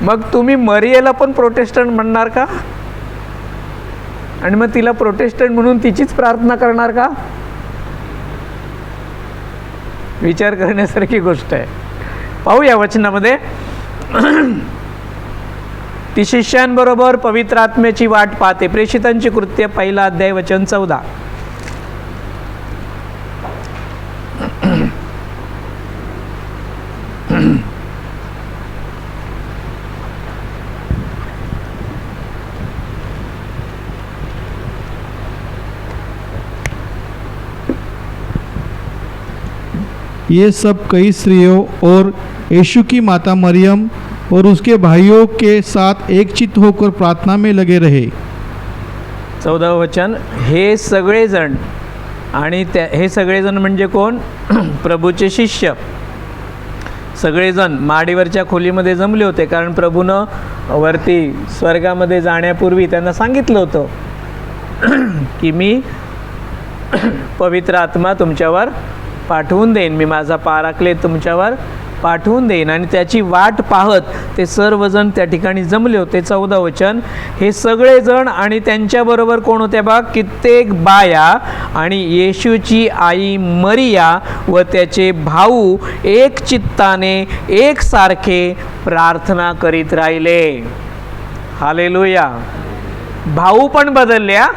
S1: मग तुम्ही मरियेला पण प्रोटेस्टंट म्हणणार का? आणि मग तिला प्रोटेस्टंट म्हणून तिचीच प्रार्थना करणार का? विचार करण्यासारखी गोष्ट आहे. पाहूया वचनामध्ये. ती शिष्यांबरोबर पवित्र आत्म्याची वाट पाहते. प्रेषितांची कृत्य 1 अध्याय वचन 14.
S2: ये सब कई स्त्रियों और यीशु की माता मरियम और उसके भाइयों के साथ एकचित्त होकर प्रार्थना में लगे रहे.
S1: 14 वचन. हे सगळेजण, आणि हे सगळेजण म्हणजे कोण? प्रभूचे शिष्य सगळेजण माडीवरच्या खोलीमध्ये जमले होते. कारण प्रभूनं वरती स्वर्गामध्ये जाण्यापूर्वी त्यांना सांगितलं होतं की मी पवित्र आत्मा तुमच्यावर पाठवून देईन, मी माझा पाराक्लेत तुमच्यावर पाठवून देईन. आणि त्याची वाट पाहत ते सर्वजण त्या ठिकाणी जमले होते. 14 वचन. हे सगळेजण आणि त्यांच्याबरोबर कोण होते बा? कित्येक बाया आणि येशूची आई मरिया व त्याचे भाऊ एक चित्ताने एकसारखे प्रार्थना करीत राहिले. हालेलुया. भाऊ पण बदलल्या.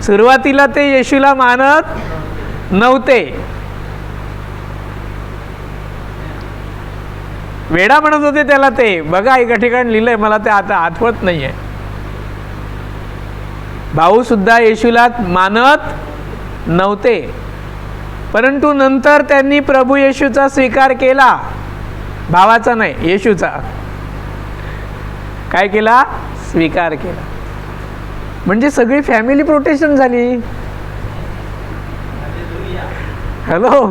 S1: सुरुवातीला ते येशूला मानत नव्हते, वेडा म्हणत होते त्याला. ते बघा एका ठिकाणी लिहिलंय, मला ते आता आठवत नाहीये. भाऊ सुद्धा येशूला मानत नव्हते, परंतु नंतर त्यांनी प्रभू येशूचा स्वीकार केला. भावाचा नाही, येशूचा. काय केला? स्वीकार केला. म्हणजे सगळी फॅमिली प्रोटेस्टंट झाली. हॅलो.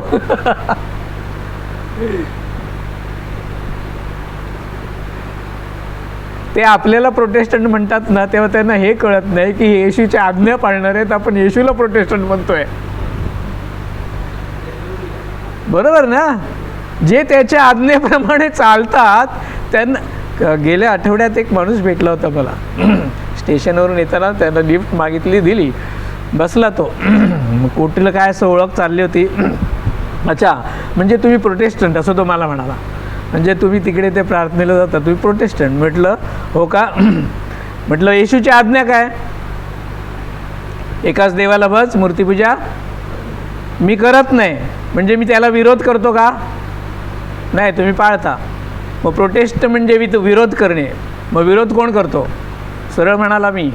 S1: ते आपल्याला प्रोटेस्टंट म्हणतात ना, तेव्हा त्यांना हे कळत नाही की येशूच्या आज्ञा पाळणार आहेत, आपण येशूला प्रोटेस्टंट म्हणतोय. बरोबर ना? जे त्याच्या आज्ञेप्रमाणे चालतात त्यांना. गेल्या आठवड्यात एक माणूस भेटला होता मला स्टेशनवरून येताना. त्यानं लिफ्ट मागितली, दिली, बसला तो. कुठलं काय असं ओळख चालली होती. अच्छा, म्हणजे तुम्ही प्रोटेस्टंट, असं तो मला म्हणाला. म्हणजे तुम्ही तिकडे ते प्रार्थनेला जाता, तुम्ही प्रोटेस्टंट. म्हटलं हो का? म्हटलं येशूची आज्ञा काय? एकाच देवाला बस, मूर्तीपूजा मी करत नाही. म्हणजे मी त्याला विरोध करतो का? नाही, तुम्ही पाळता. मग प्रोटेस्ट म्हणजे विरोध करणे. मग विरोध कोण करतो? सरळ म्हणाला मी.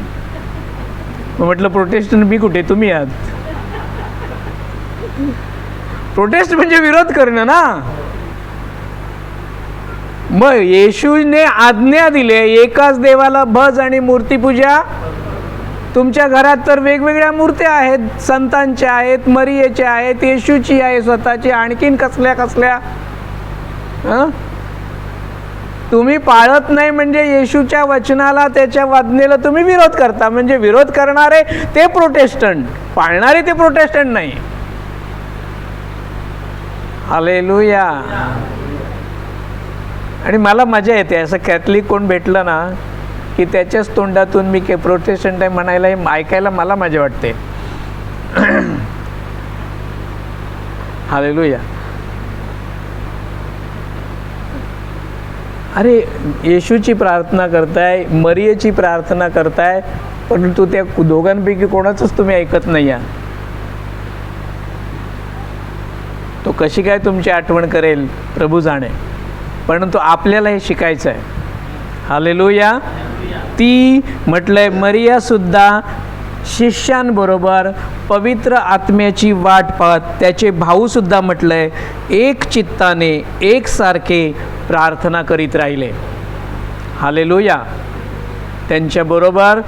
S1: मग म्हटलं प्रोटेस्टंट मी कुठे, तुम्ही आहात. प्रोटेस्ट म्हणजे विरोध करणं ना. मग येशूने आज्ञा दिले, एकाच देवाला भज आणि मूर्तीपूजा. तुमच्या घरात तर वेगवेगळ्या मूर्त्या आहेत, संतांच्या आहेत, मरियेच्या आहेत, येशूची आहे स्वतःची, आणखीन कसल्या कसल्या. तुम्ही पाळत नाही म्हणजे येशूच्या वचनाला, त्याच्या आज्ञेला तुम्ही विरोध करता. म्हणजे विरोध करणारे ते प्रोटेस्टंट, पाळणारे ते प्रोटेस्टंट नाही. हालेलुया. आणि मला मजा येते असं कॅथलिक कोण भेटलं ना की त्याच्याच तोंडातून मी के प्रोटेस्टंट आहे म्हणायला, हे ऐकायला मला मजा वाटते. हालेलुया. अरे येशूची प्रार्थना करताय, मरियेची प्रार्थना करताय, परंतु त्या दोघांपैकी कोणाचंच तुम्ही ऐकत नाही आहात. तो कशी काय तुमची आठवण करेल प्रभू जाणे. परंतु आपल्याला हे शिकायचं आहे. हालेलुया. ती म्हटलंय मरिया सुद्धा शिष्यांबरोबर पवित्र आत्म्याची वाट पाहत, त्याचे भाऊ सुद्धा म्हटलंय एक चित्ताने एकसारखे प्रार्थना करीत राहिले. हालेलुया. त्यांच्याबरोबर,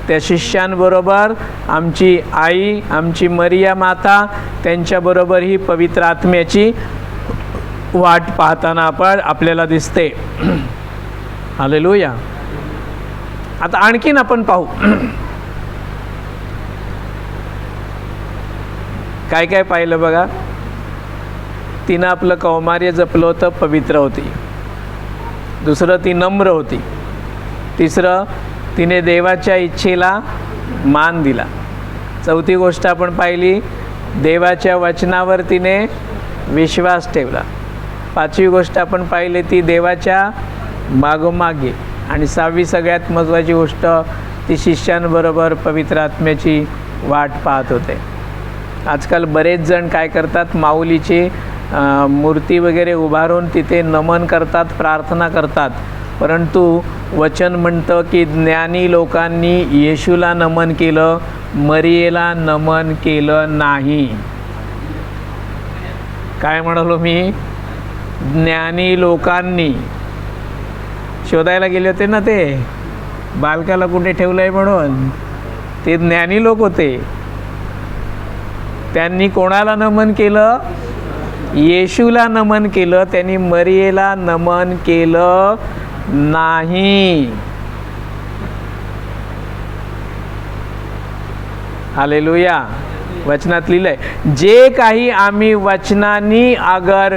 S1: त्या शिष्यांबरोबर आमची आई, आमची मरिया माता, त्यांच्याबरोबर ही पवित्र आत्म्याची वाट पाहताना आपल्याला दिसते. हालेलुया. आता आणखीन आपण पाहू. काय काय पाहिलं बघा. तिनं आपलं कौमार्य जपलं होतं, पवित्र होती. दुसरं, ती नम्र होती. तिसरं, तिने देवाच्या इच्छेला मान दिला. चौथी गोष्ट आपण पाहिली, देवाच्या वचनावर तिने विश्वास ठेवला. पाचवी गोष्ट आपण पाहिली, ती देवाच्या मागोमागे. आणि सहावी सगळ्यात महत्त्वाची गोष्ट, ती शिष्यांबरोबर पवित्र आत्म्याची वाट पाहत होते. आजकाल बरेच जण काय करतात, माऊलीची मूर्ती वगैरे उभारून तिथे नमन करतात, प्रार्थना करतात. परंतु वचन म्हणतं की ज्ञानी लोकांनी येशूला नमन केलं, मरियेला नमन केलं नाही. काय म्हणालो मी? ज्ञानी लोकांनी. शोधायला गेले होते ना ते, बालकाला कुठे ठेवलं आहे म्हणून. ते ज्ञानी लोक होते. त्यांनी कोणाला नमन केलं? येशूला नमन केलं. त्यांनी मरियेला नमन केलं नाही. हालेलुया. वचनात लिहिलंय, जे काही आम्ही वचनानी अगर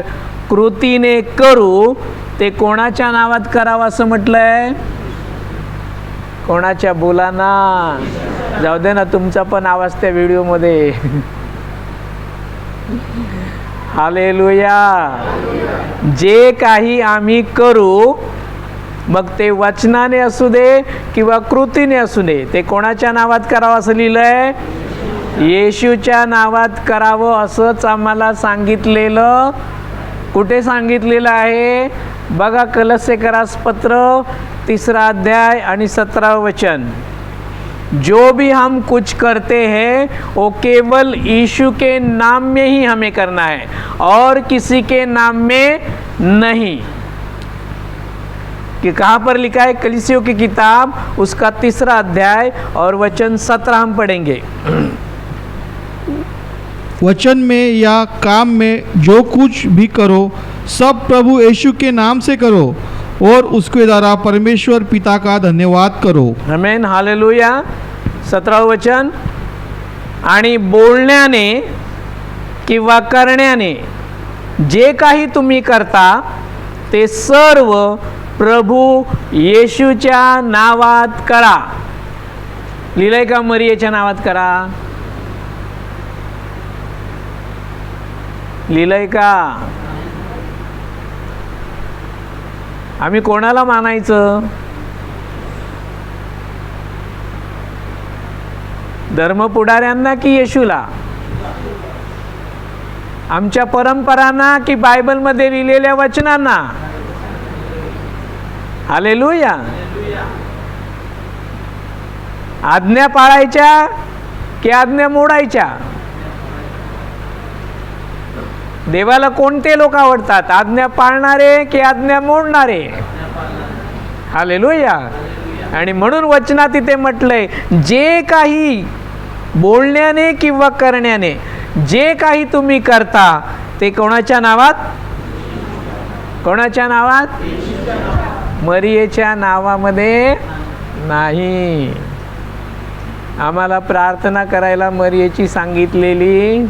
S1: कृतीने करू ते कोणाच्या नावात करावं असं म्हटलंय? कोणाच्या? बोला ना. जाऊ दे ना, तुमचा पण आवाज त्या व्हिडिओमध्ये. हालेलुया. जे काही आम्ही करू, मग ते वचनाने असू दे किंवा कृतीने असू दे, ते कोणाच्या नावात करावं असं लिहिलंय? येशूच्या नावात करावं असंच आम्हाला सांगितलेलं. कुठे सांगितलेलं आहे बघा, कलस्सेकरास पत्र 3 अध्याय आणि 17 वचन. जो भी हम कुछ करते हैं वो केवल यीशु के नाम में ही हमें करना है और किसी के नाम में नहीं. कि कहाँ पर लिखा है? कलीसियों की किताब उसका 3 अध्याय और वचन 17 हम पढ़ेंगे.
S2: वचन में या काम में जो कुछ भी करो सब प्रभु यीशु के नाम से करो और उसके द्वारा परमेश्वर पिता का धन्यवाद करो.
S1: आमेन. हालेलुया. 17 वचन. आणि बोलण्याने किंवा करण्याने जे काही तुम्ही करता ते सर्व प्रभू येशूच्या नावात करा. लिहिलंय का? मरियेच्या नावात करा. लिहिलंय का? आम्ही कोणाला मानायचं? धर्मपुढाऱ्यांना की येशूला? आमच्या परंपरांना की बायबलमध्ये लिहिलेल्या वचनांना? हालेलुया. आज्ञा पाळायच्या की आज्ञा मोडायच्या? देवाला कोणते लोक आवडतात? आज्ञा पाळणारे की आज्ञा मोडणारे? हालेलुया. आणि म्हणून वचनात इथे म्हटलंय, जे काही बोलण्याने किंवा करण्याने जे काही तुम्ही करता ते कोणाच्या नावात? कोणाच्या नावात? मरियेच्या नावामध्ये नाही. आम्हाला प्रार्थना करायला मरियेची सांगितलेली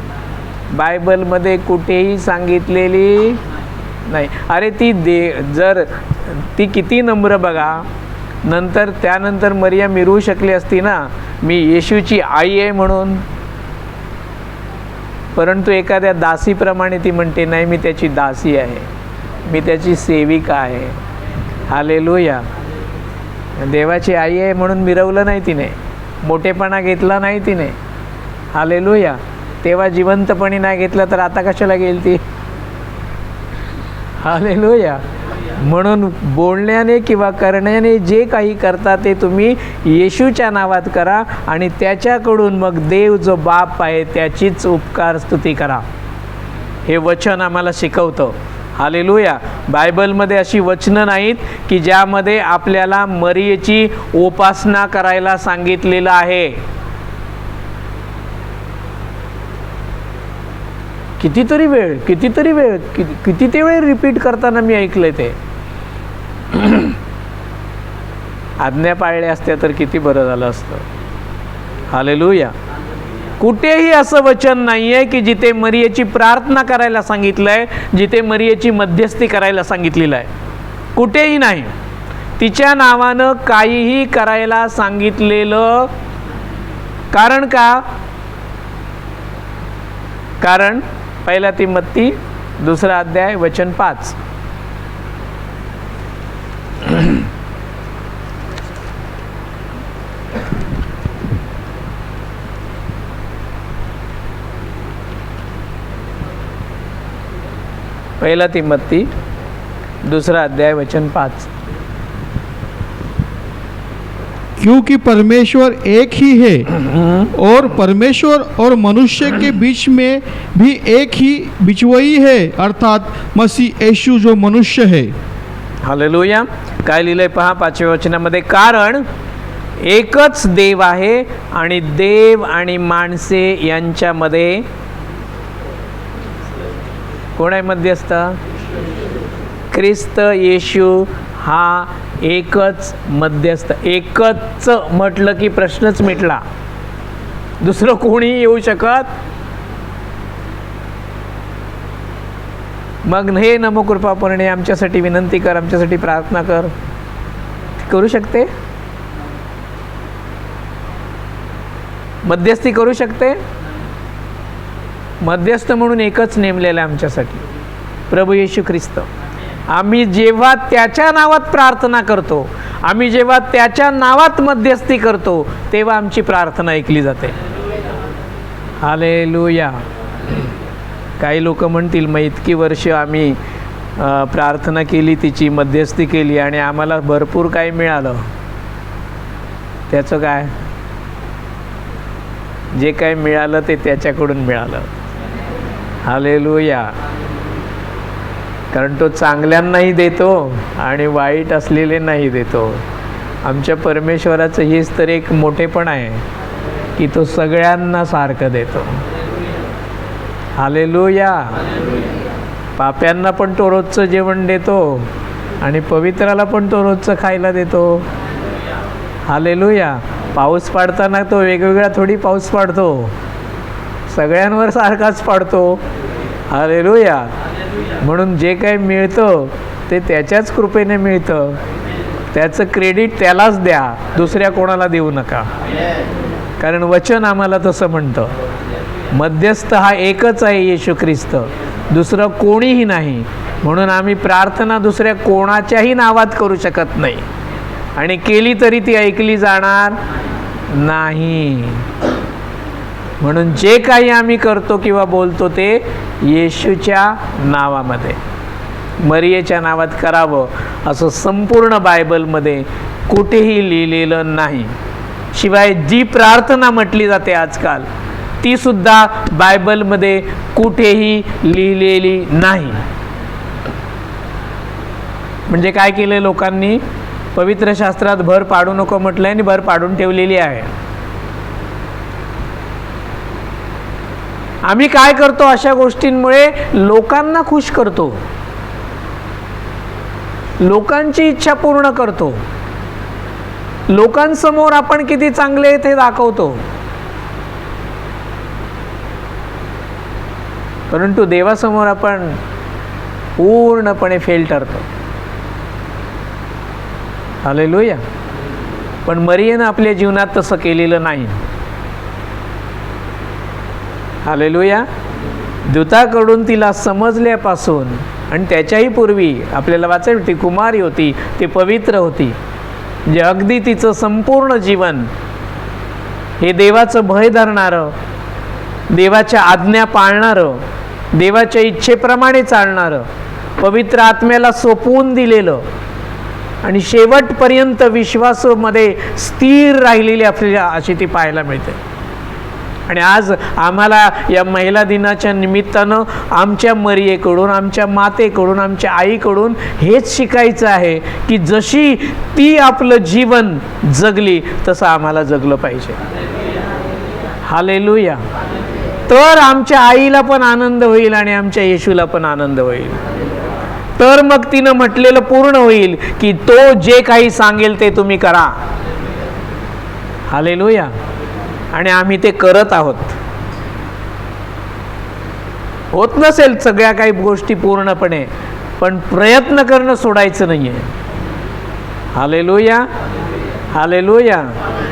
S1: बायबलमध्ये कुठेही सांगितलेली नाही. अरे ती जर ती किती नम्र बघा. नंतर त्यानंतर मरिया मिरवू शकली असती ना, मी येशूची आई आहे म्हणून. परंतु एखाद्या दासीप्रमाणे ती म्हणते, नाही मी त्याची दासी आहे, मी त्याची सेविका आहे. हालेलुया. देवाची आई आहे म्हणून मिरवलं नाही तिने, मोठेपणा घेतला नाही तिने. हालेलुया. तेव्हा जिवंतपणी नाही घेतलं तर आता कशाला गेली ती? हालेलुया. म्हणून बोलण्याने किंवा करण्याने जे काही करता ते तुम्ही येशूच्या नावात करा आणि त्याच्याकडून मग देव जो बाप आहे त्याचीच उपकार स्तुती करा. हे वचन आम्हाला शिकवतं. हालेलुया. बायबलमध्ये अशी वचनं नाहीत की ज्यामध्ये आपल्याला मरियेची उपासना करायला सांगितलेलं आहे. कितीतरी वेळ किती वेळ रिपीट करताना मी ऐकलंय ते. आज्ञा पाळल्या असत्या तर किती बरं झालं असतं. हालेलुया. कुठेही असं वचन नाही आहे की जिथे मरियेची प्रार्थना करायला सांगितलं आहे, जिथे मरियेची मध्यस्थी करायला सांगितलेलं आहे. कुठेही नाही. तिच्या नावानं काहीही करायला सांगितलेलं. कारण का? कारण 1 तिमोथी 2 अध्याय वचन 5. पहिला तिमोथी 2 अध्याय वचन 5.
S2: क्योंकि परमेश्वर एक ही है और परमेश्वर और मनुष्य के बीच में भी एक ही बिचवई है, अर्थात मसीह येशू जो मनुष्य है.
S1: हालेलुया. काय लिहिलंय पहा 5व्या वचनामध्ये, कारण एकच देव आहे आणि देव आणि माणसे यांच्यामध्ये कोण आहे मध्यस्थ? ख्रिस्त येशू हा एकच मध्यस्थ. एकच म्हटलं की प्रश्नच मिटला. दुसरं कोणी येऊ शकत? मग हे नमो कृपापूर्णे आमच्यासाठी विनंती कर, आमच्यासाठी प्रार्थना कर, करू शकते? मध्यस्थी करू शकते? मध्यस्थ म्हणून एकच नेमलेला आहे आमच्यासाठी, प्रभू येशू ख्रिस्त. आम्ही जेव्हा त्याच्या नावात प्रार्थना करतो, आम्ही जेव्हा त्याच्या नावात मध्यस्थी करतो, तेव्हा आमची प्रार्थना ऐकली जाते. हालेलुया. काही लोक म्हणतील, मग इतकी वर्ष आम्ही प्रार्थना केली, तिची मध्यस्थी केली आणि आम्हाला भरपूर काही मिळालं. त्याचं काय? जे काही मिळालं ते त्याच्याकडून मिळालं. हालेलुया. कारण तो चांगल्यांनाही देतो आणि वाईट असलेल्यांनाही देतो. आमच्या परमेश्वराचं हेच तर एक मोठेपण आहे की तो सगळ्यांना सारखं देतो. हालेलुया. पाप्यांना पण तो रोजचं जेवण देतो आणि पवित्राला पण तो रोजचं खायला देतो. हालेलुया. पाऊस पाडताना तो वेगवेगळा थोडी पाऊस पाडतो, सगळ्यांवर सारखाच पाडतो. हालेलुया. म्हणून जे काही मिळतं ते त्याच्याच कृपेने मिळतं. त्याचं क्रेडिट त्यालाच द्या, दुसऱ्या कोणाला देऊ नका. कारण वचन आम्हाला तसं म्हणतं. मध्यस्थ हा एकच आहे, येशू ख्रिस्त, दुसरं कोणीही नाही. म्हणून आम्ही प्रार्थना दुसऱ्या कोणाच्याही नावात करू शकत नाही आणि केली तरी ती ऐकली जाणार नाही. म्हणून जे काही आम्ही करतो किंवा बोलतो ते येशूच्या नावामध्ये, मरियेच्या नावात करावं असं संपूर्ण बायबलमध्ये कुठेही लिहिलेलं नाही. शिवाय जी प्रार्थना म्हटली जाते आजकाल, ती सुद्धा बायबलमध्ये कुठेही लिहिलेली नाही. म्हणजे काय केलं लोकांनी? पवित्र शास्त्रात भर पाडू नको म्हटलंय आणि भर पाडून ठेवलेली आहे. आम्ही काय करतो? अशा गोष्टींमुळे लोकांना खुश करतो, लोकांची इच्छा पूर्ण करतो, लोकांसमोर आपण किती चांगले ते दाखवतो. परंतु देवासमोर आपण पूर्णपणे फेल ठरतो. हालेलुया. पण मरियेनं आपल्या जीवनात तसं केलेलं नाही. हालेलुया. दूताकडून तिला समजल्यापासून आणि त्याच्याही पूर्वी आपल्याला वाचायला, ती कुमारी होती, ती पवित्र होती, म्हणजे अगदी तिचं संपूर्ण जीवन हे देवाचं भय धरणारं, देवाच्या आज्ञा पाळणारं, देवाच्या इच्छेप्रमाणे चालणारं, पवित्र आत्म्याला सोपवून दिलेलं आणि शेवटपर्यंत विश्वासामध्ये स्थिर राहिलेली आपल्याला अशी ती पाहायला मिळते. आणि आज आम्हाला या महिला दिनाच्या निमित्तानं आमच्या मरियेकडून, आमच्या मातेकडून, आमच्या आईकडून हेच शिकायचं आहे की जशी ती आपलं जीवन जगली तसं आम्हाला जगलं पाहिजे. हालेलुया. तर आमच्या आईला पण आनंद होईल आणि आमच्या येशूला पण आनंद होईल. तर मग तिनं म्हटलेलं पूर्ण होईल की तो जे काही सांगेल ते तुम्ही करा. हालेलुया. आणि आम्ही ते करत आहोत. होत नसेल सगळ्या काही गोष्टी पूर्णपणे, पण प्रयत्न करणं सोडायचं नाही आहे. Hallelujah, hallelujah.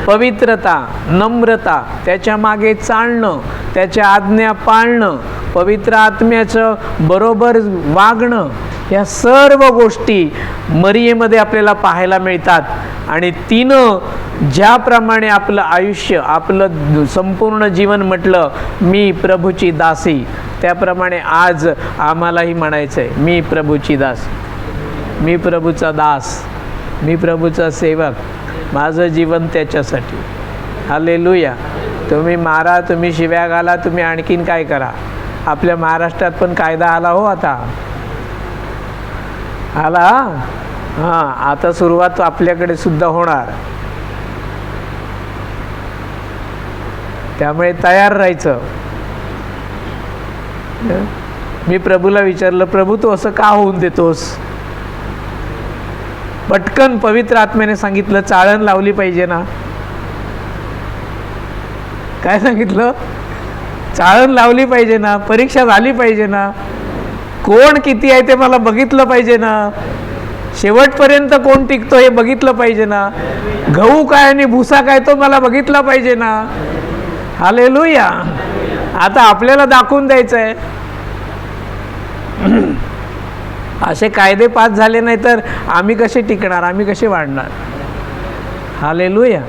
S1: पवित्रता, नम्रता, त्याच्या मागे चालणं, त्याच्या आज्ञा पाळणं, पवित्र आत्म्याचं बरोबर वागणं, या सर्व गोष्टी मरियेमध्ये आपल्याला पाहायला मिळतात. आणि तिनं ज्याप्रमाणे आपलं आयुष्य, आपलं संपूर्ण जीवन म्हटलं मी प्रभूची दासी, त्याप्रमाणे आज आम्हालाही म्हणायचं आहे मी प्रभूची दास, मी प्रभूचा दास, मी प्रभूचा सेवक, माझं जीवन त्याच्यासाठी. हालेलुया. तुम्ही मारा, तुम्ही शिव्या घाला, तुम्ही आणखीन काय करा. आपल्या महाराष्ट्रात पण कायदा आला हो, आता आला. हां, आता सुरुवात आपल्याकडे सुद्धा होणार. त्यामुळे तयार राहायचं. मी प्रभूला विचारलं, प्रभू तू असं का होऊन देतोस? पटकन पवित्र आत्म्याने सांगितलं, चाळण लावली पाहिजे ना. काय सांगितलं? चाळण लावली पाहिजे ना, परीक्षा झाली पाहिजे ना, कोण किती आहे ते मला बघितलं पाहिजे ना, शेवटपर्यंत कोण टिकतो हे बघितलं पाहिजे ना, गहू काय आणि भुसा काय तो मला बघितला पाहिजे ना. हालेलुया. आता आपल्याला दाखवून द्यायचं आहे. असे कायदे पास झाले नाही तर आम्ही कसे टिकणार, आम्ही कसे वाढणार. हालेलुया.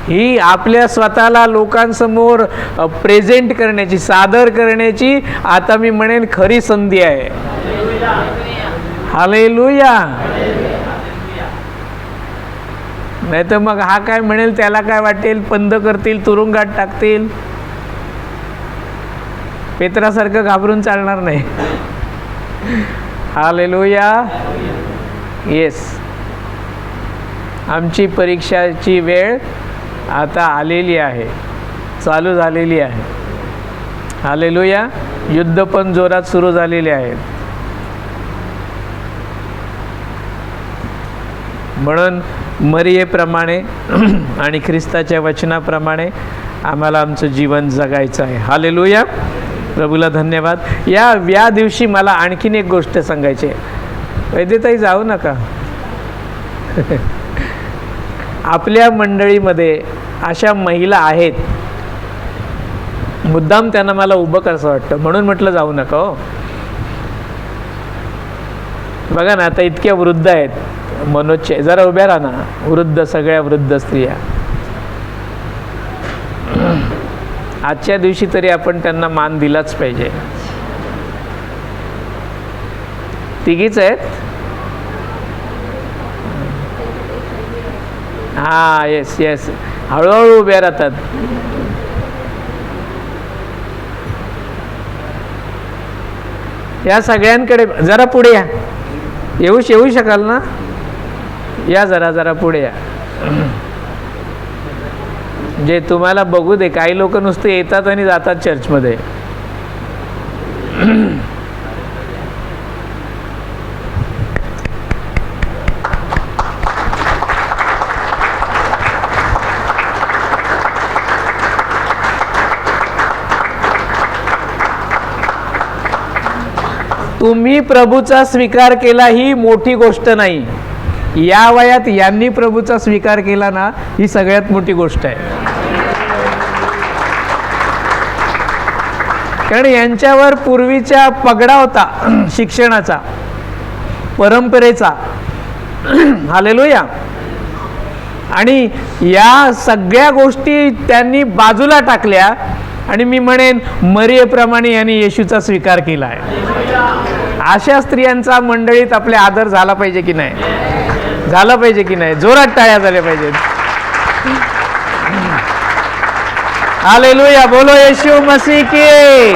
S1: ही आपल्या स्वतःला लोकांसमोर प्रेझेंट करण्याची, सादर करण्याची आता मी म्हणेन खरी संधी आहे. हालेलुया. नाही तर मग हा काय म्हणेल त्याला काय वाटेल, बंद करतील, तुरुंगात टाकतील. पेत्रासारखं घाबरून चालणार नाही. हालेलुया. येस, आमची परीक्षाची वेळ आता आलेली आहे, चालू झालेली आहे. हालेलुया. युद्ध पण जोरात सुरू झालेले आहेत. म्हणून मरियेप्रमाणे आणि ख्रिस्ताच्या वचनाप्रमाणे आम्हाला आमचं जीवन जगायचं आहे. हालेलुया. प्रभूला धन्यवाद. या दिवशी मला आणखीन एक गोष्ट सांगायची आहे. वैद्यताई जाऊ नका. आपल्या मंडळीमध्ये अशा महिला आहेत, मुद्दाम त्यांना मला उभं करायचं वाटतं म्हणून म्हटलं जाऊ नका हो. बघा ना, आता इतक्या वृद्ध आहेत. मनोजचे जरा उभ्या राहा ना, वृद्ध, सगळ्या वृद्ध स्त्रिया. आजच्या दिवशी तरी आपण त्यांना मान दिलाच पाहिजे. तिघीच आहेत. हा, येस येस, हळूहळू उभ्या राहतात. या सगळ्यांकडे जरा पुढे या. येऊ शकाल ना? या जरा पुढे या. जे तुम्हाला बघू दे. काही लोक नुसते येतात आणि जातात चर्चमध्ये. तुम्ही प्रभूचा स्वीकार केला ही मोठी गोष्ट नाही. या वयात यांनी प्रभूचा स्वीकार केला ना, ही सगळ्यात मोठी गोष्ट आहे. कारण यांच्यावर पूर्वीचा पगडा होता शिक्षणाचा, परंपरेचा. हालेलुया. आणि या सगळ्या गोष्टी त्यांनी बाजूला टाकल्या आणि मी म्हणेन मरियेप्रमाणे यांनी येशूचा स्वीकार केला आहे. अशा स्त्रियांचा मंडळीत आपल्या आदर झाला पाहिजे की नाही? झाला पाहिजे की नाही? जोरात टाळ्या झाल्या पाहिजेत. हालेलुया. बोलो येशू मसीह की.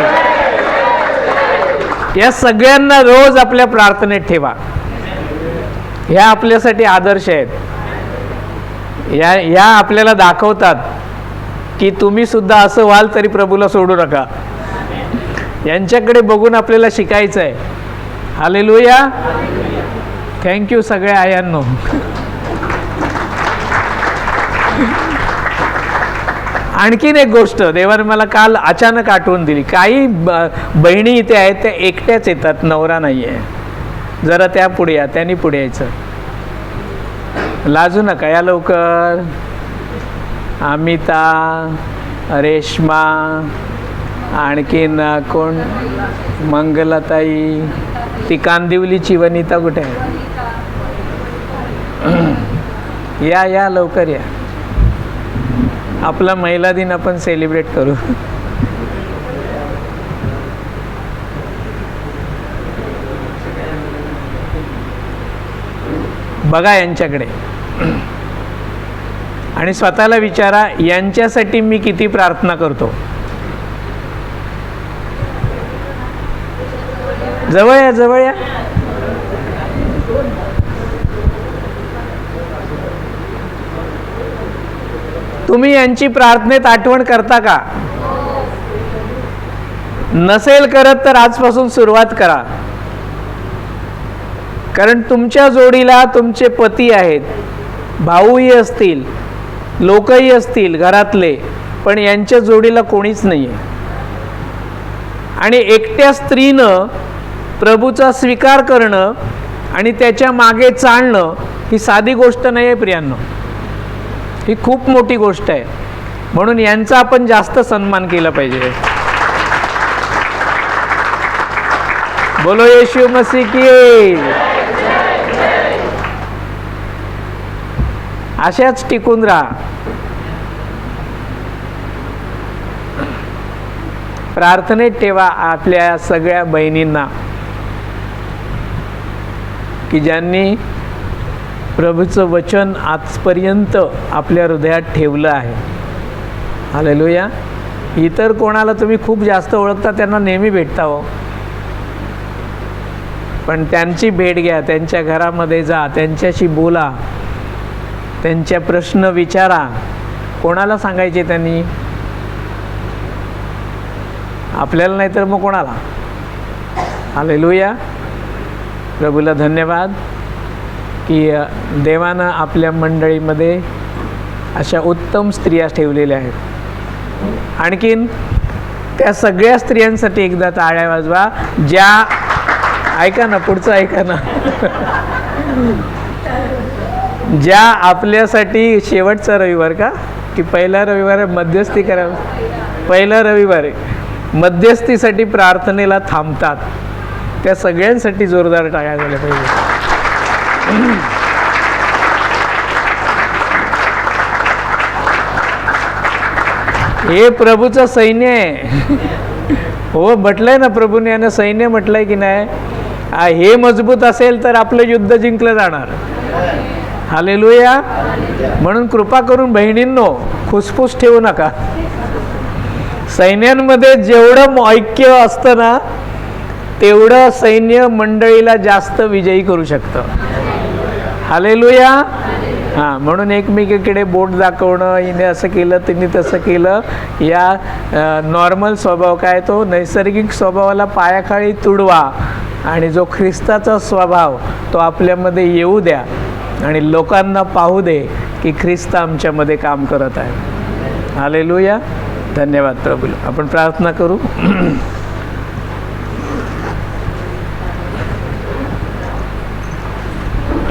S1: या सगळ्यांना रोज आपल्या प्रार्थनेत ठेवा. ह्या आपल्यासाठी आदर्श आहेत. या आपल्याला दाखवतात की तुम्ही सुद्धा असं व्हाल तरी प्रभूला सोडू नका. यांच्याकडे बघून आपल्याला शिकायचं आहे. हालेलुया. थँक्यू सगळ्या आयांनो. आणखीन एक गोष्ट देवाने मला काल अचानक आठवण दिली. काही बहिणी इथे आहेत त्या एकट्याच येतात, नवरा नाही आहे. जरा त्या पुढे या, त्यांनी पुढे यायचं. लाजू नका, या लवकर. अमिता, रेश्मा, आणखीन कोण, मंगलाताई, ती कांदिवलीची वनिता कुठे आहे? या या लवकर या. आपला महिला दिन आपण सेलिब्रेट करू. बघा यांच्याकडे आणि स्वतःला विचारा, यांच्यासाठी मी किती प्रार्थना करतो. जवळ या, जवळ या. तुम्ही यांची प्रार्थनेत आठवण करता का? नसेल करत तर आजपासून सुरुवात करा. कारण तुमच्या जोडीला तुमचे पती आहेत, भाऊही असतील, लोकही असतील घरातले, पण यांच्या जोडीला कोणीच नाही आहे. आणि एकट्या स्त्रीनं प्रभूचा स्वीकार करणं आणि त्याच्या मागे चालणं ही साधी गोष्ट नाही आहे प्रियांनो, ही खूप मोठी गोष्ट आहे. म्हणून यांचा आपण जास्त सन्मान केला पाहिजे. बोलो येशू मसीह की. अशाच टिकून राहा. प्रार्थनेत ठेवा आपल्या सगळ्या बहिणींना की ज्यांनी प्रभूचं वचन आजपर्यंत आपल्या हृदयात ठेवलं आहे. हालेलुया. इतर कोणाला तुम्ही खूप जास्त ओळखता, त्यांना नेहमी भेटता हो, पण त्यांची भेट घ्या, त्यांच्या घरामध्ये जा, त्यांच्याशी बोला, त्यांच्या प्रश्न विचारा. कोणाला सांगायचे त्यांनी? आपल्याला नाही तर मग कोणाला? हालेलुया. प्रभूला धन्यवाद की देवानं आपल्या मंडळीमध्ये अशा उत्तम स्त्रिया ठेवलेल्या आहेत. आणखीन त्या सगळ्या स्त्रियांसाठी एकदा टाळ्या वाजवा ज्या, ऐका ना, पुढचं ऐका ना, ज्या आपल्यासाठी शेवटचा रविवार का की पहिला रविवार मध्यस्थी करा, पहिला रविवार मध्यस्थीसाठी प्रार्थनेला थांबतात. त्या सगळ्यांसाठी जोरदार टाळ्या झाल्या पाहिजे. हे प्रभूचं सैन्य आहे. हो, म्हटलंय ना प्रभूने, यानं सैन्य म्हटलंय की नाही. हे मजबूत असेल तर आपलं युद्ध जिंकलं जाणार. हालेलुया. म्हणून कृपा करून बहिणींनो, खुसफुस ठेवू नका. सैन्यांमध्ये जेवढं ऐक्य असतं ना, तेवढं सैन्य मंडळीला जास्त विजयी करू शकतं. हालेलुया. हां, म्हणून एकमेकीकडे बोट दाखवणं, हिने असं केलं, तिने तसं केलं, या नॉर्मल स्वभाव काय, तो नैसर्गिक स्वभावाला पायाखाली तुडवा आणि जो ख्रिस्ताचा स्वभाव तो आपल्यामध्ये येऊ द्या आणि लोकांना पाहू दे की ख्रिस्त आमच्यामध्ये काम करत आहे. हालेलुया. धन्यवाद प्रभू. आपण प्रार्थना करू.